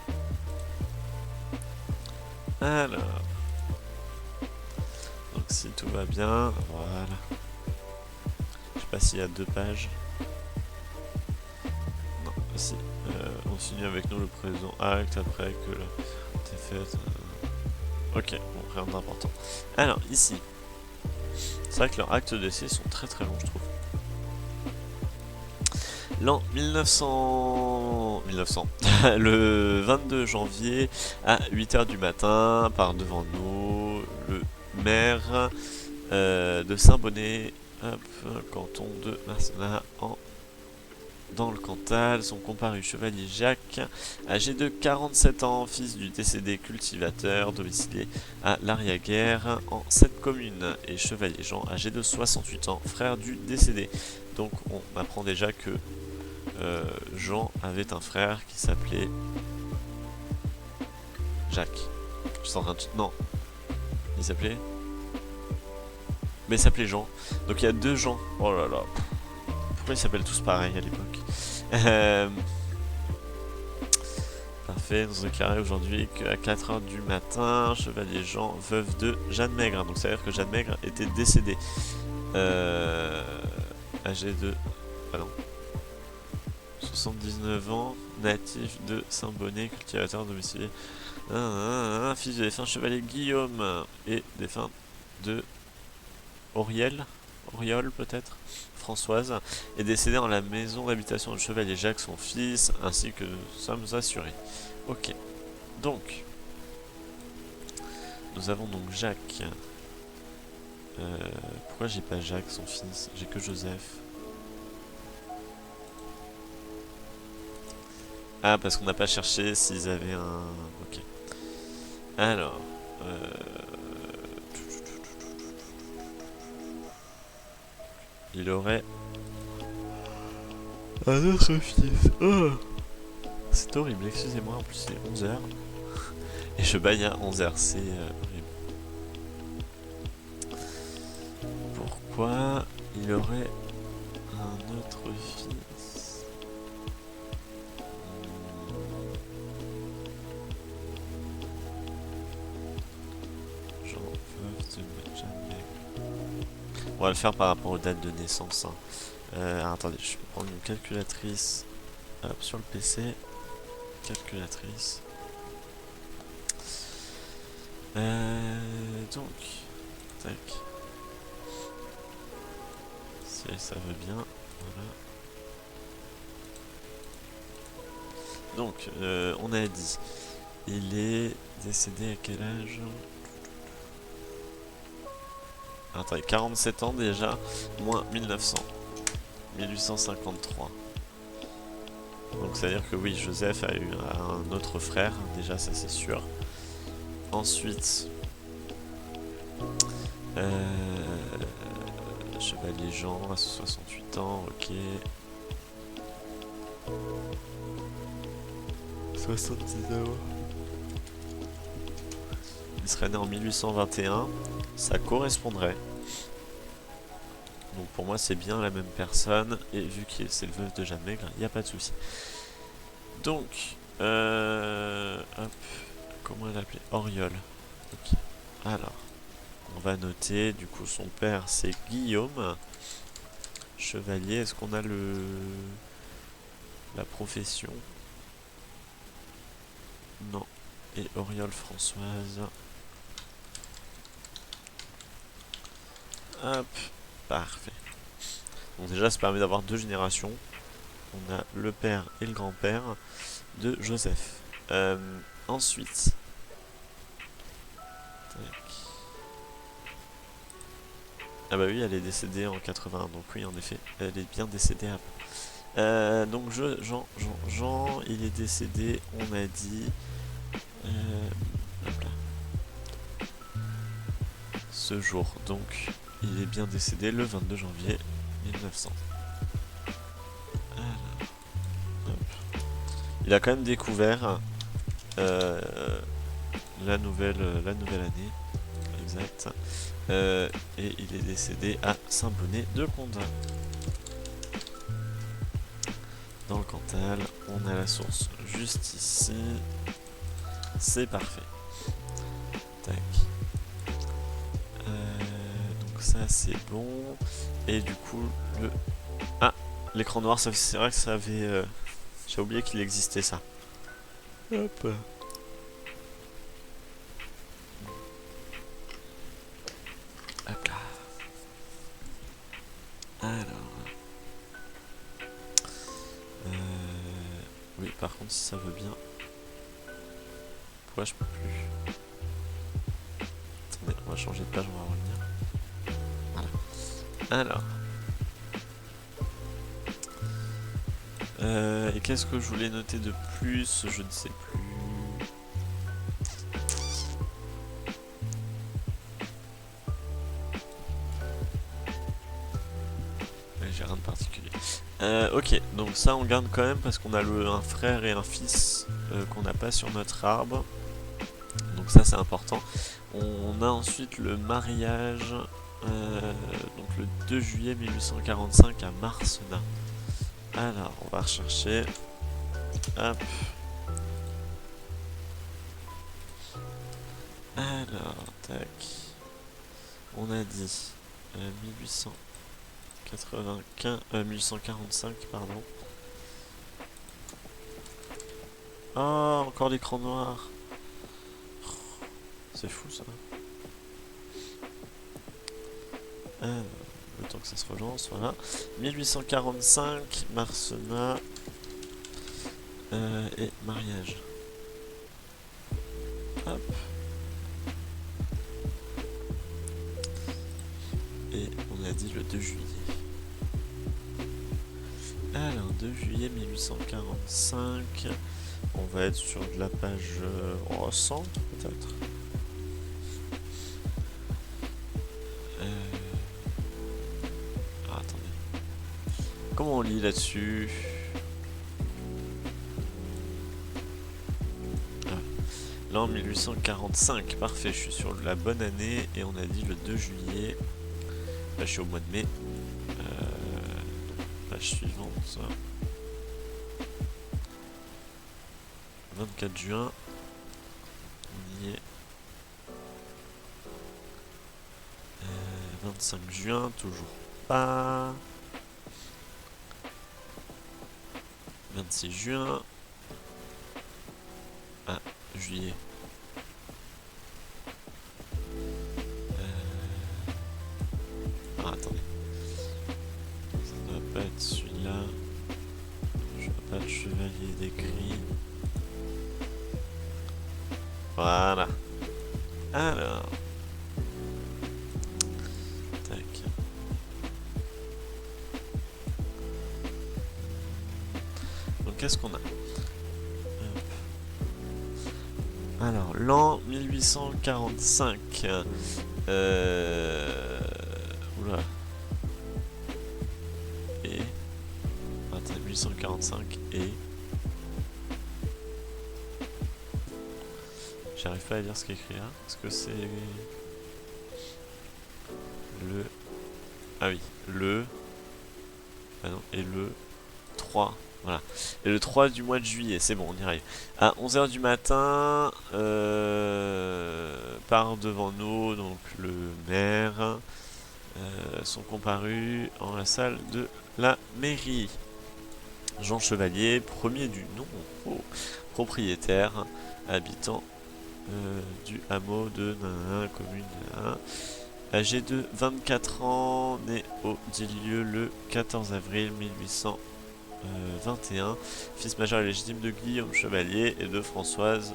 Alors. Donc si tout va bien, voilà. Je sais pas s'il y a 2 pages. Non, si. On signe avec nous le présent acte après que la défaite. Ok, bon, rien d'important. Alors, ici. C'est vrai que leurs actes d'essai sont très très longs, je trouve. L'an 1900... le 22 janvier à 8 h du matin, par devant nous, le maire de Saint-Bonnet, canton de Marcenat, dans le Cantal, sont comparus Chevalier Jacques, âgé de 47 ans, fils du décédé cultivateur, domicilié à l'Arrière-Guerre en cette commune, et Chevalier Jean, âgé de 68 ans, frère du décédé. Donc on apprend déjà que Jean avait un frère qui s'appelait Jacques. Je suis en train de... Non. Il s'appelait... Mais il s'appelait Jean. Donc il y a 2 Jean. Oh là là. Pourquoi ils s'appellent tous pareil à l'époque? Parfait, nous déclarons aujourd'hui qu'à 4 h du matin, Chevalier Jean, veuve de Jeanne Maigre. Donc ça veut dire que Jeanne Maigre était décédée. Âgée de... Ah non. 79 ans, natif de Saint-Bonnet, cultivateur domicilié. Fils de défunt chevalier Guillaume et défunt de Auriol peut-être, Françoise, est décédé en la maison d'habitation du chevalier Jacques, son fils, ainsi que nous sommes assurés. Ok, donc, nous avons donc Jacques. Pourquoi j'ai pas Jacques, son fils? J'ai que Joseph. Ah, parce qu'on n'a pas cherché s'ils avaient un... Ok. Alors... Il aurait... un autre fils. Oh, c'est horrible, excusez-moi, en plus c'est 11 h. Et je baille à 11 h, c'est horrible. Pourquoi il aurait un autre fils? On va le faire par rapport aux dates de naissance. Hein. Attendez, je vais prendre une calculatrice. Hop, sur le PC. Calculatrice. Donc, tac. Si ça veut bien, voilà. Donc, on a dit, il est décédé à quel âge? Attendez, 47 ans déjà, moins 1900. 1853. Donc ça veut dire que oui, Joseph a eu un autre frère, déjà ça c'est sûr. Ensuite, Chevalier Jean à 68 ans, ok. 79 ans. Il serait né en 1821, ça correspondrait. Donc pour moi c'est bien la même personne, et vu que c'est le veuf de Jeanne Maigre, il n'y a pas de souci. Donc, hop, comment elle appelait? Auriol. Ok, alors, on va noter, du coup son père c'est Guillaume. Chevalier, est-ce qu'on a le la profession. Non. Et Auriol Françoise. Hop. Parfait. Donc déjà, ça permet d'avoir 2 générations. On a le père et le grand-père de Joseph. Ensuite. Tac. Ah bah oui, elle est décédée en 81, donc oui, en effet, elle est bien décédée après. Donc Jean, il est décédé, on a dit... hop là. Ce jour, donc, il est bien décédé le 22 janvier 1900. Alors, hop. Il a quand même découvert la nouvelle année, exact. Et il est décédé à Saint-Bonnet-de-Condin. Dans le Cantal, on a la source juste ici. C'est parfait. Tac. Donc ça c'est bon. Et du coup, le... Ah, l'écran noir, c'est vrai que ça avait... J'ai oublié qu'il existait ça. Hop. Hop là. Alors... Oui, par contre, si ça veut bien... Pourquoi je peux plus? Attendez, on va changer de page, on va revenir. Voilà. Alors... et qu'est-ce que je voulais noter de plus? Je ne sais plus. J'ai rien de particulier. Ok, donc ça on garde quand même parce qu'on a un frère et un fils qu'on n'a pas sur notre arbre. Donc ça c'est important. On a ensuite le mariage, donc le 2 juillet 1845 à Marcenat. Alors, on va rechercher. Hop. Alors, tac. On a dit 1845, pardon. Oh, encore l'écran noir. C'est fou ça. Le temps que ça se relance, voilà. 1845, Marcenat et mariage. Hop. Et on a dit le 2 juillet. Alors, 2 juillet 1845, on va être sur de la page 100 peut-être. Ah, attendez. Comment on lit là-dessus? L'an 1845, parfait, je suis sur la bonne année et on a dit le 2 juillet. Là je suis au mois de mai. Page suivante. 24 juin. On y est. 25 juin, toujours pas. 26 juin. Ah, juillet. Ah, attendez. Ça doit pas être celui-là. Je vois pas le chevalier d'écrit. Voilà. Alors. Tac. Donc qu'est-ce qu'on a? Alors, l'an 1845. Oula. Et... Attends, 1845 et... J'arrive pas à lire ce qu'il écrit là. Est-ce que c'est... Le... Ah oui, le... Ah non, et le 3... Voilà. Et le 3 du mois de juillet, c'est bon, on y arrive. À 11 h du matin, part devant nous, donc le maire, sont comparus en la salle de la mairie. Jean Chevalier, premier du nom, oh, propriétaire, habitant du hameau de commune âgé de 24 ans, né au dit lieu le 14 avril 1821, fils majeur et légitime de Guillaume Chevalier et de Françoise.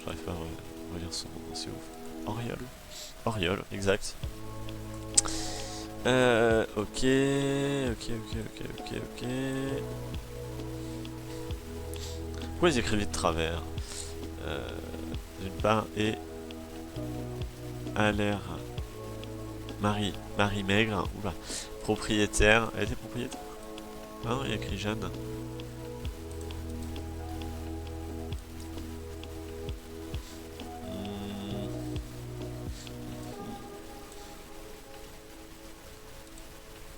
J'arrive pas à relire son nom, c'est ouf. Auriol. Auriol, exact. Ok. Pourquoi ils écrivent de travers d'une part, et a l'air Marie Maigre, oula, propriétaire. Elle était propriétaire? Ah non, il y a écrit Jeanne.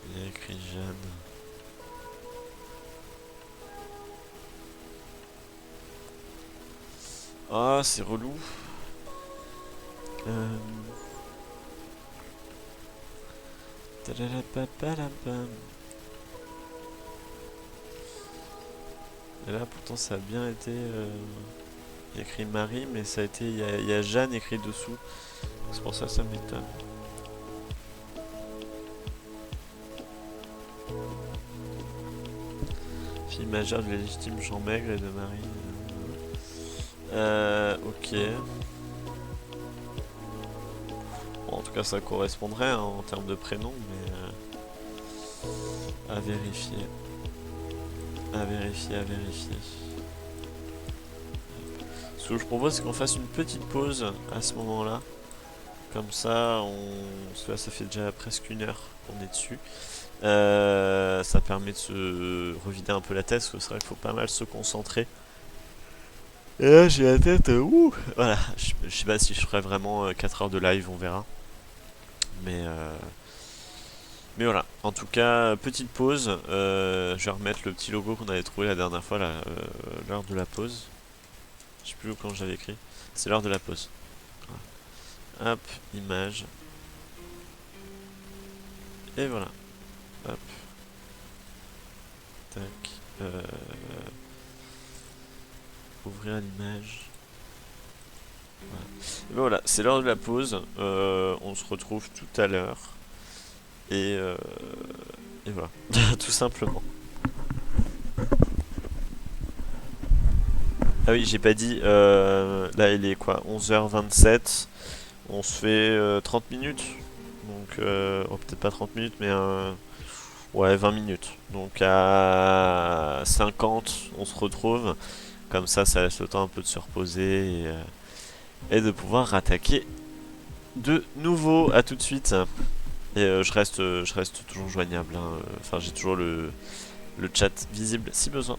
Il y a écrit Jeanne. Ah, c'est relou. Et là, pourtant, ça a bien été écrit Marie, mais ça a été. Il y a Jeanne écrit dessous. C'est pour ça que ça m'étonne. Fille majeure de légitime Jean Maigre et de Marie. Ok. Bon, en tout cas, ça correspondrait hein, en termes de prénom, mais à vérifier. À vérifier, à vérifier. Ce que je propose, c'est qu'on fasse une petite pause à ce moment-là. Comme ça, parce que là, ça fait déjà presque 1 heure qu'on est dessus. Ça permet de se revider un peu la tête, parce que c'est vrai qu'il faut pas mal se concentrer. Et là, j'ai la tête, ouh. Voilà, je sais pas si je ferai vraiment 4 heures de live, on verra. Mais, euh, mais voilà, en tout cas, petite pause. Je vais remettre le petit logo qu'on avait trouvé la dernière fois, là, l'heure de la pause. Je sais plus quand j'avais écrit. C'est l'heure de la pause. Voilà. Hop, image. Et voilà. Hop. Tac. Ouvrir l'image. Voilà. Et ben voilà, c'est l'heure de la pause. On se retrouve tout à l'heure. Et, euh, et voilà, tout simplement. Ah oui, j'ai pas dit. Là, il est quoi 11h27. On se fait 30 minutes. Donc, oh, peut-être pas 30 minutes, mais ouais, 20 minutes. Donc, à 50, on se retrouve. Comme ça laisse le temps un peu de se reposer et de pouvoir rattaquer de nouveau. À tout de suite. Et je reste toujours joignable. Hein. Enfin, j'ai toujours le chat visible si besoin.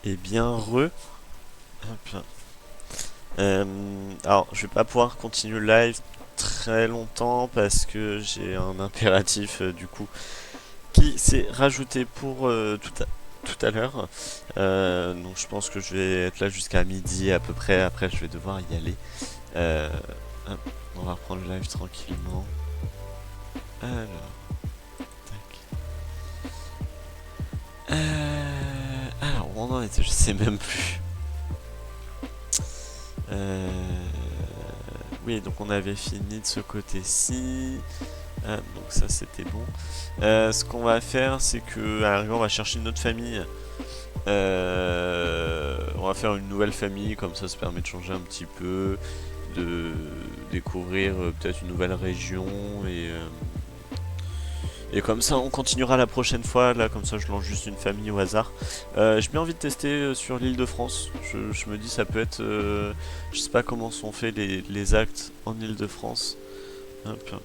Et bien Hop. Alors, je vais pas pouvoir continuer le live très longtemps parce que j'ai un impératif du coup qui s'est rajouté pour tout à l'heure. Donc je pense que je vais être là jusqu'à midi à peu près. Après, je vais devoir y aller. Euh, Hop, on va reprendre le live tranquillement. Alors, tac. Alors, où on en était, je sais même plus. Oui, donc on avait fini de ce côté-ci. Donc ça c'était bon. Ce qu'on va faire, c'est que à l'arrivée, on va chercher une autre famille. On va faire une nouvelle famille, comme ça permet de changer un petit peu, de découvrir peut-être une nouvelle région et comme ça on continuera la prochaine fois. Là comme ça je lance juste une famille au hasard. J'ai bien envie de tester sur l'île de France. Je me dis ça peut être je sais pas comment sont faits les actes en île de France. Hop.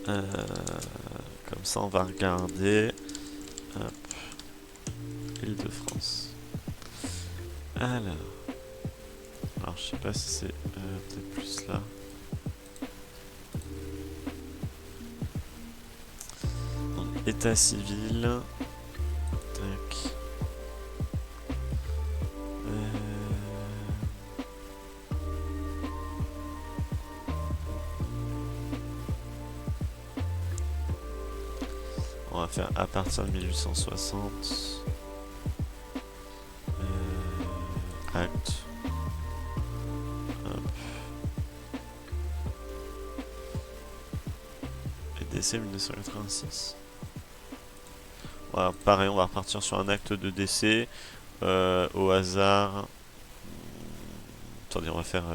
Comme ça on va regarder. Hop. Île de France. Alors je sais pas si c'est peut-être plus là. Donc, état civil. Tac. On va faire à partir de 1860. Acte. Hop. Et décès 1986. Voilà, pareil, on va repartir sur un acte de décès au hasard. Attendez, on va faire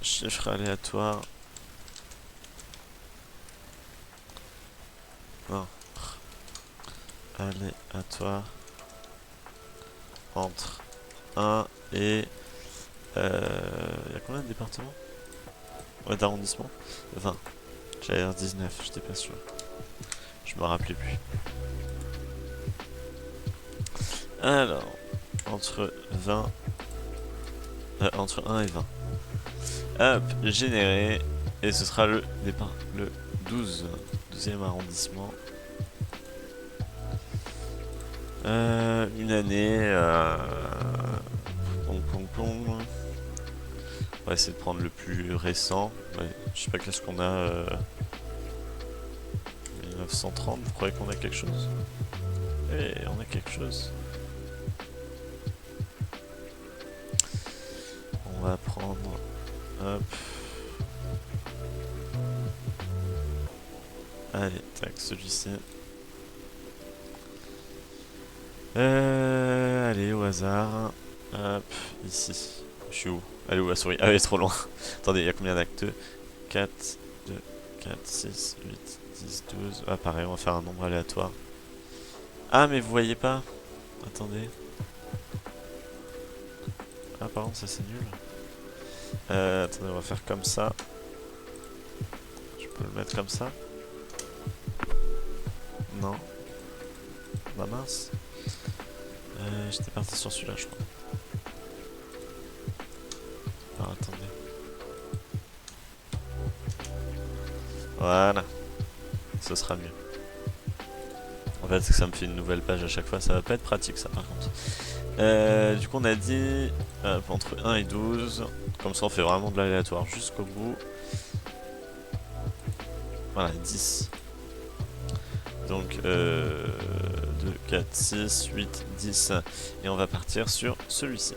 chiffre aléatoire. Non. Aléatoire entre 1 et il y a combien de départements? Ouais, d'arrondissement 20. J'allais dire 19, j'étais pas sûr. Je me rappelais plus. Alors, entre 20 entre 1 et 20. Hop, généré. Et ce sera le départ, le 12e arrondissement. Une année. On va essayer de prendre le plus récent. Ouais, je sais pas qu'est-ce qu'on a. 1930, vous croyez qu'on a quelque chose? Eh, on a quelque chose. On va prendre. Hop. Allez, tac, celui-ci. Allez, au hasard. Hop, ici. Je suis où? Allez, où la souris? Ah, elle est trop loin. Attendez, il y a combien d'actes? 4, 2, 4, 6, 8, 10, 12. Ah, pareil, on va faire un nombre aléatoire. Ah, mais vous voyez pas? Attendez. Ah, pardon, ça c'est nul. Attendez, on va faire comme ça. Je peux le mettre comme ça? Non. Bah mince. J'étais parti sur celui-là, je crois. Alors, attendez. Voilà. Ce sera mieux. En fait, c'est que ça me fait une nouvelle page à chaque fois. Ça va pas être pratique, ça, par contre. Du coup, on a dit entre 1 et 12. Comme ça, on fait vraiment de l'aléatoire jusqu'au bout. Voilà, 10. Donc, 2, 4, 6, 8, 10. Et on va partir sur celui-ci.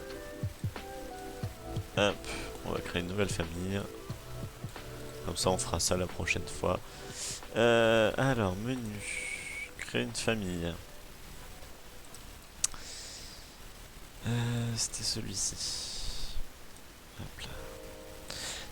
Hop, on va créer une nouvelle famille. Comme ça, on fera ça la prochaine fois. Alors, menu. Créer une famille. C'était celui-ci. Hop là.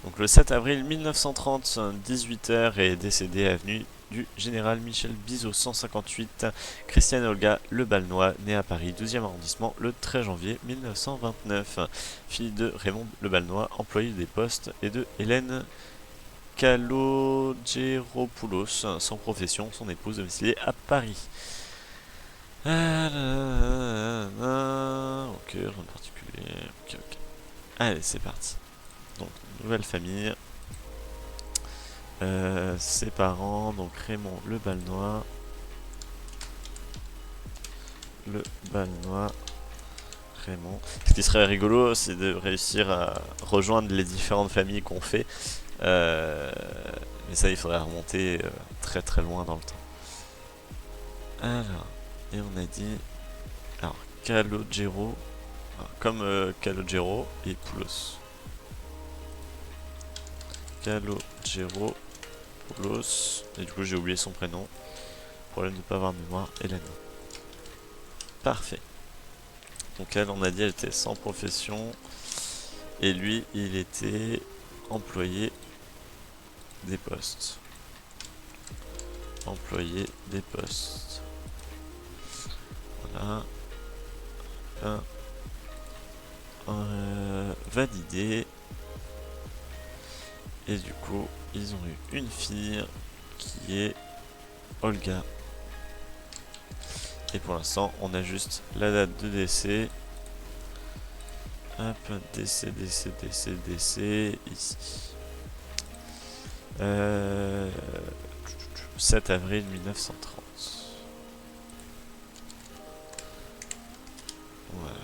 Donc le 7 avril 1930, 18h, est décédé avenue du Général Michel Bizot 158, Christiane Olga Le Balnois, née à Paris, 12e arrondissement, le 13 janvier 1929. Fille de Raymond Le Balnois, employé des postes, et de Hélène Kalogeropoulos, sans profession, son épouse domiciliée à Paris. Ok, rien de particulier. Ok, ok. Allez, c'est parti. Donc, nouvelle famille. Ses parents, donc Raymond le Balnois. Le Balnois. Raymond. Ce qui serait rigolo, c'est de réussir à rejoindre les différentes familles qu'on fait. Euh, mais ça, il faudrait remonter très très loin dans le temps. Alors, et on a dit. Alors, Calogero. Comme Calogero et Poulos. Calogero, Poulos. Et du coup, j'ai oublié son prénom. Problème de ne pas avoir de mémoire. Hélène. Parfait. Donc, elle, on a dit, elle était sans profession. Et lui, il était employé des postes. Employé des postes. Voilà. Validé. Et du coup, ils ont eu une fille qui est Olga. Et pour l'instant, on a juste la date de décès. Hop, décès, ici. 7 avril 1930. Voilà.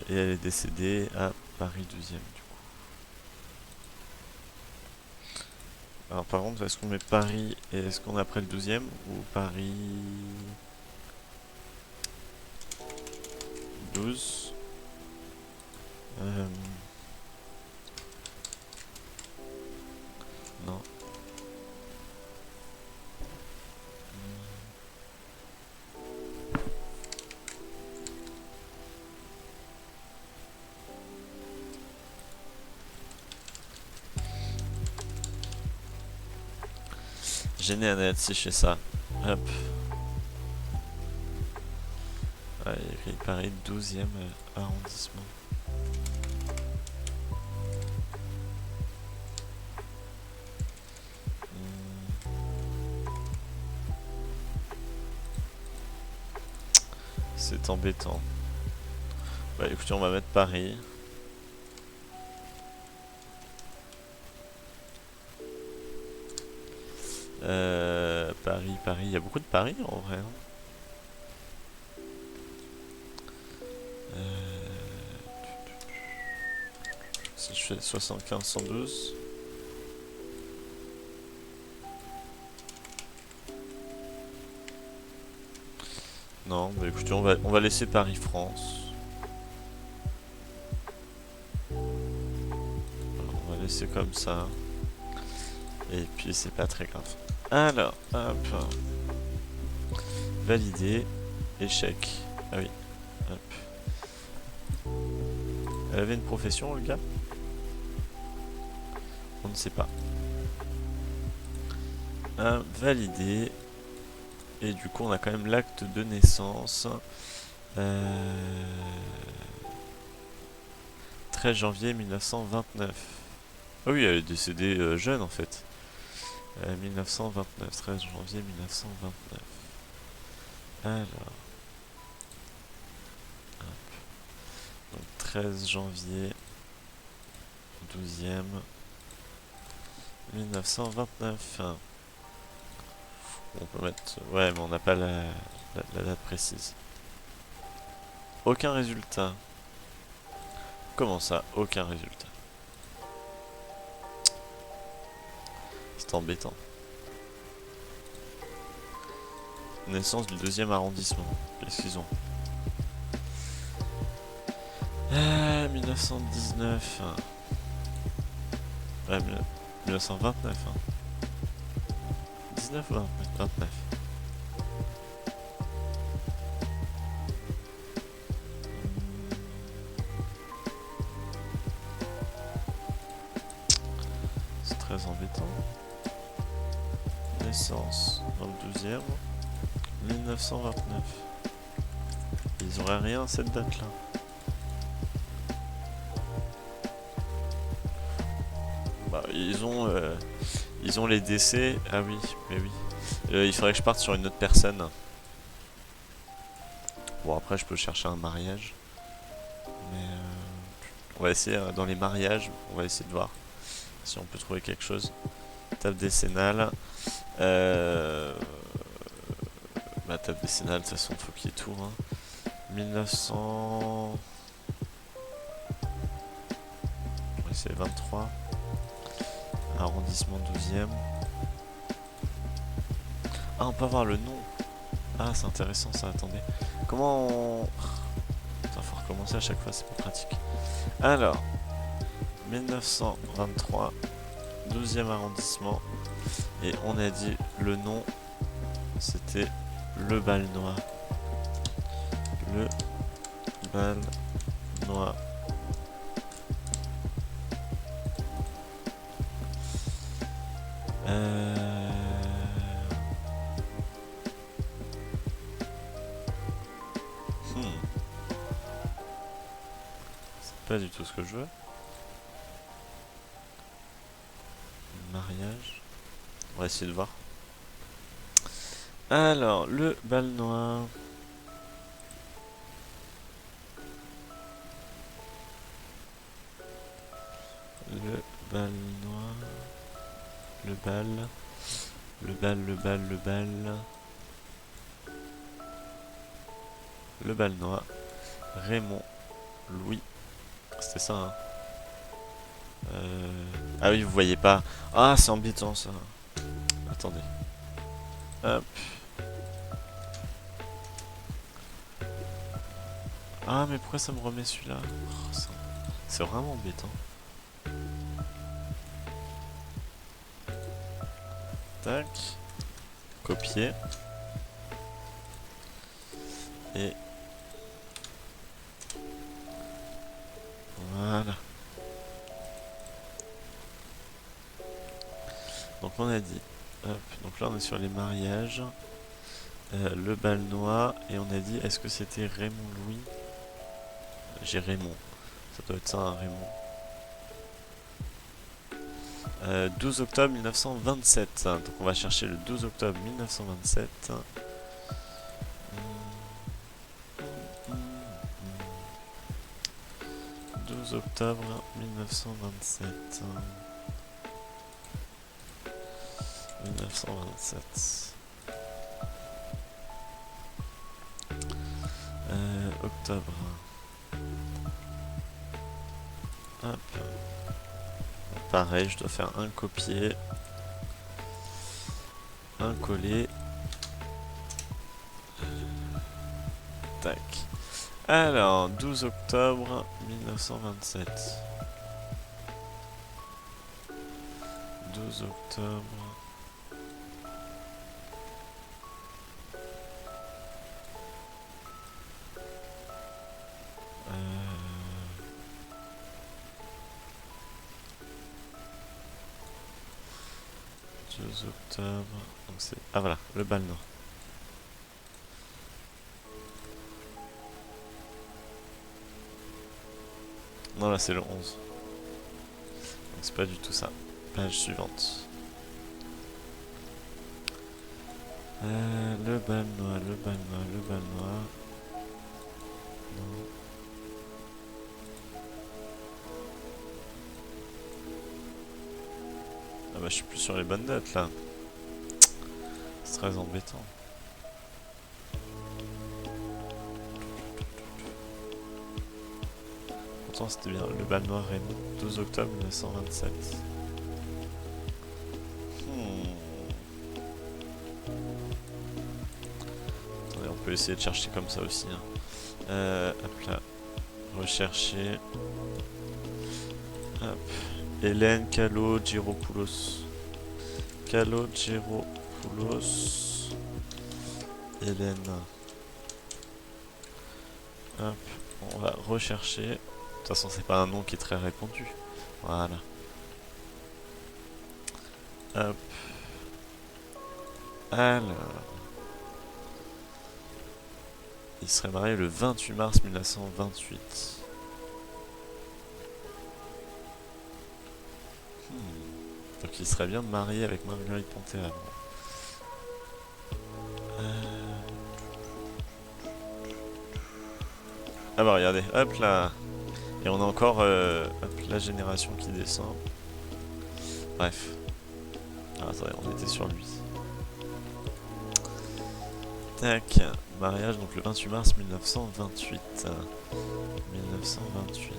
Et elle est décédée à Paris 12e du coup. Alors par contre, est-ce qu'on met Paris et est-ce qu'on est après le 12e ou Paris 12 Non. Gêné à net si je fais ça. Hop. Ouais, il écrit Paris 12e arrondissement. C'est embêtant. Bah écoutez, on va mettre Paris. Paris, il y a beaucoup de Paris en vrai. Hein. Si je fais 75, 112. Non, bah écoutez, on va laisser Paris-France. On va laisser comme ça. Et puis c'est pas très grave. Alors, hop. Validé. Échec. Ah oui. Hop. Elle avait une profession, le gars? On ne sait pas. Validé. Et du coup, on a quand même l'acte de naissance. 13 janvier 1929. Ah oui, elle est décédée jeune en fait. 1929, 13 janvier 1929. Alors. Hop. Donc 13 janvier 12e 1929. On peut mettre... Ouais, mais on n'a pas la date précise. Aucun résultat. Comment ça, aucun résultat? C'est embêtant. Naissance du 2e arrondissement. Qu'est-ce qu'ils ont? 1919. Ouais, 1929. 19 ou 29? C'est très embêtant. Naissance dans le 12e. 1929. Ils auraient rien à cette date là. ils ont les décès. Ah oui, mais oui. Il faudrait que je parte sur une autre personne. Bon, après, je peux chercher un mariage. Mais on va essayer dans les mariages. On va essayer de voir si on peut trouver quelque chose. Table décennale. Bah, table décennale, de toute façon, faut qu'il y ait tout. Hein. 1900. On va essayer 23. Arrondissement 12e. Ah, on peut avoir le nom. Ah, c'est intéressant ça, attendez. Comment on... Putain, faut recommencer à chaque fois, c'est pas pratique. Alors, 1923, 12e arrondissement. Et on a dit le nom, c'était Le Balnois. Le Balnois. C'est pas du tout ce que je veux. Mariage. On va essayer de voir. Alors, le Balnois. Le Balnois. Le bal. Le bal, le bal, le bal. Le Balnois. Raymond. Louis. C'était ça, hein. Ah oui, vous voyez pas. Ah, c'est embêtant ça. Attendez. Hop. Ah, mais pourquoi ça me remet celui-là? Oh, c'est vraiment embêtant. Tac. Copier. Et... Voilà. Donc on a dit... Hop. Donc là on est sur les mariages. Le Balnois. Et on a dit, est-ce que c'était Raymond Louis? J'ai Raymond. Ça doit être ça, hein, Raymond. 12 octobre 1927. Donc on va chercher le 12 octobre 1927. 12 octobre 1927. 1927. Octobre. Hop. Pareil, je dois faire un copier, un coller. Tac. Alors, 12 octobre 1927. 12 octobre. Octobre. Donc c'est... Ah voilà, le Balnois. Non là c'est le 11. Donc c'est pas du tout ça. Page suivante. Le Balnois, le Balnois, le Balnois. Non. Ah bah je suis plus sur les bonnes dates là. C'est très embêtant. Pourtant c'était bien le Balnois Raymond. 12 octobre 1927. Attendez, on peut essayer de chercher comme ça aussi. Hein. Hop là. Rechercher. Hop. Hélène Kalogiropoulos. Kalogiropoulos. Hélène. Hop. On va rechercher. De toute façon, c'est pas un nom qui est très répandu. Voilà. Hop. Alors. Il serait marié le 28 mars 1928. Donc il serait bien de marier avec Marguerite Pontéa. Ah bah regardez, hop là. Et on a encore hop, la génération qui descend. Bref. Ah, attendez, on était sur lui. Tac, mariage donc le 28 mars 1928. 1928.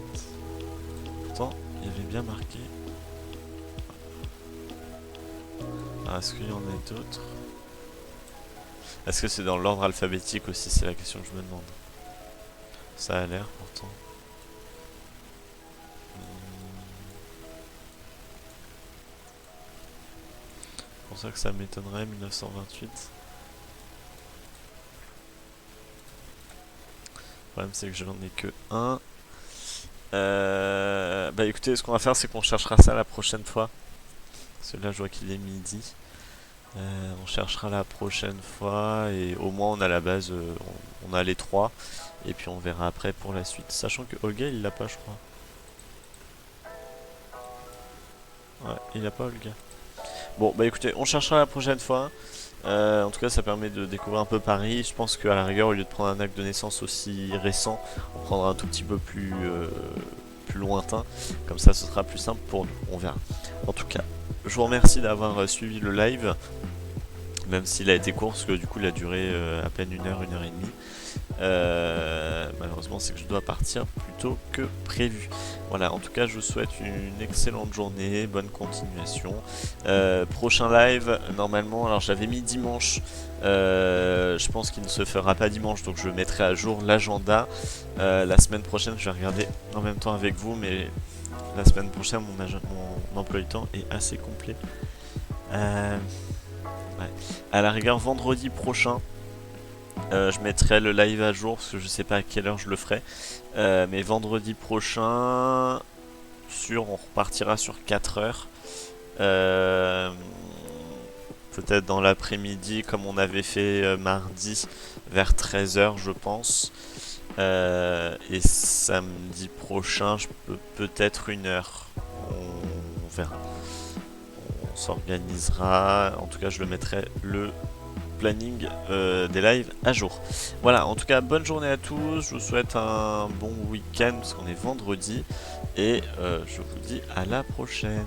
Pourtant, il y avait bien marqué. Alors, est-ce qu'il y en a d'autres? Est-ce que c'est dans l'ordre alphabétique aussi? C'est la question que je me demande. Ça a l'air pourtant. C'est pour ça que ça m'étonnerait, 1928. Le problème c'est que je n'en ai que un. Bah écoutez, ce qu'on va faire c'est qu'on cherchera ça la prochaine fois. Parce que là je vois qu'il est midi. On cherchera la prochaine fois et au moins on a la base, on a les trois. Et puis on verra après pour la suite. Sachant que Olga il l'a pas je crois. Ouais, il a pas Olga. Bon bah écoutez, on cherchera la prochaine fois. En tout cas ça permet de découvrir un peu Paris. Je pense qu'à la rigueur au lieu de prendre un acte de naissance aussi récent, on prendra un tout petit peu plus lointain. Comme ça ce sera plus simple pour nous, on verra. En tout cas, je vous remercie d'avoir suivi le live. Même s'il a été court parce que du coup il a duré à peine 1 heure et demie. Malheureusement c'est que je dois partir plus tôt que prévu. Voilà, en tout cas je vous souhaite une excellente journée, bonne continuation. Prochain live normalement, alors j'avais mis dimanche, je pense qu'il ne se fera pas dimanche donc je mettrai à jour l'agenda. La semaine prochaine je vais regarder en même temps avec vous, mais la semaine prochaine mon emploi du temps est assez complet. Ouais. À la rigueur vendredi prochain je mettrai le live à jour parce que je sais pas à quelle heure je le ferai. Mais vendredi prochain, on repartira sur 4 heures. Peut-être dans l'après-midi comme on avait fait mardi vers 13 heures je pense. Et samedi prochain, je peux peut-être 1 heure. On verra. On s'organisera. En tout cas, je le mettrai le planning des lives à jour. Voilà, en tout cas, bonne journée à tous. Je vous souhaite un bon week-end parce qu'on est vendredi. Et je vous dis à la prochaine.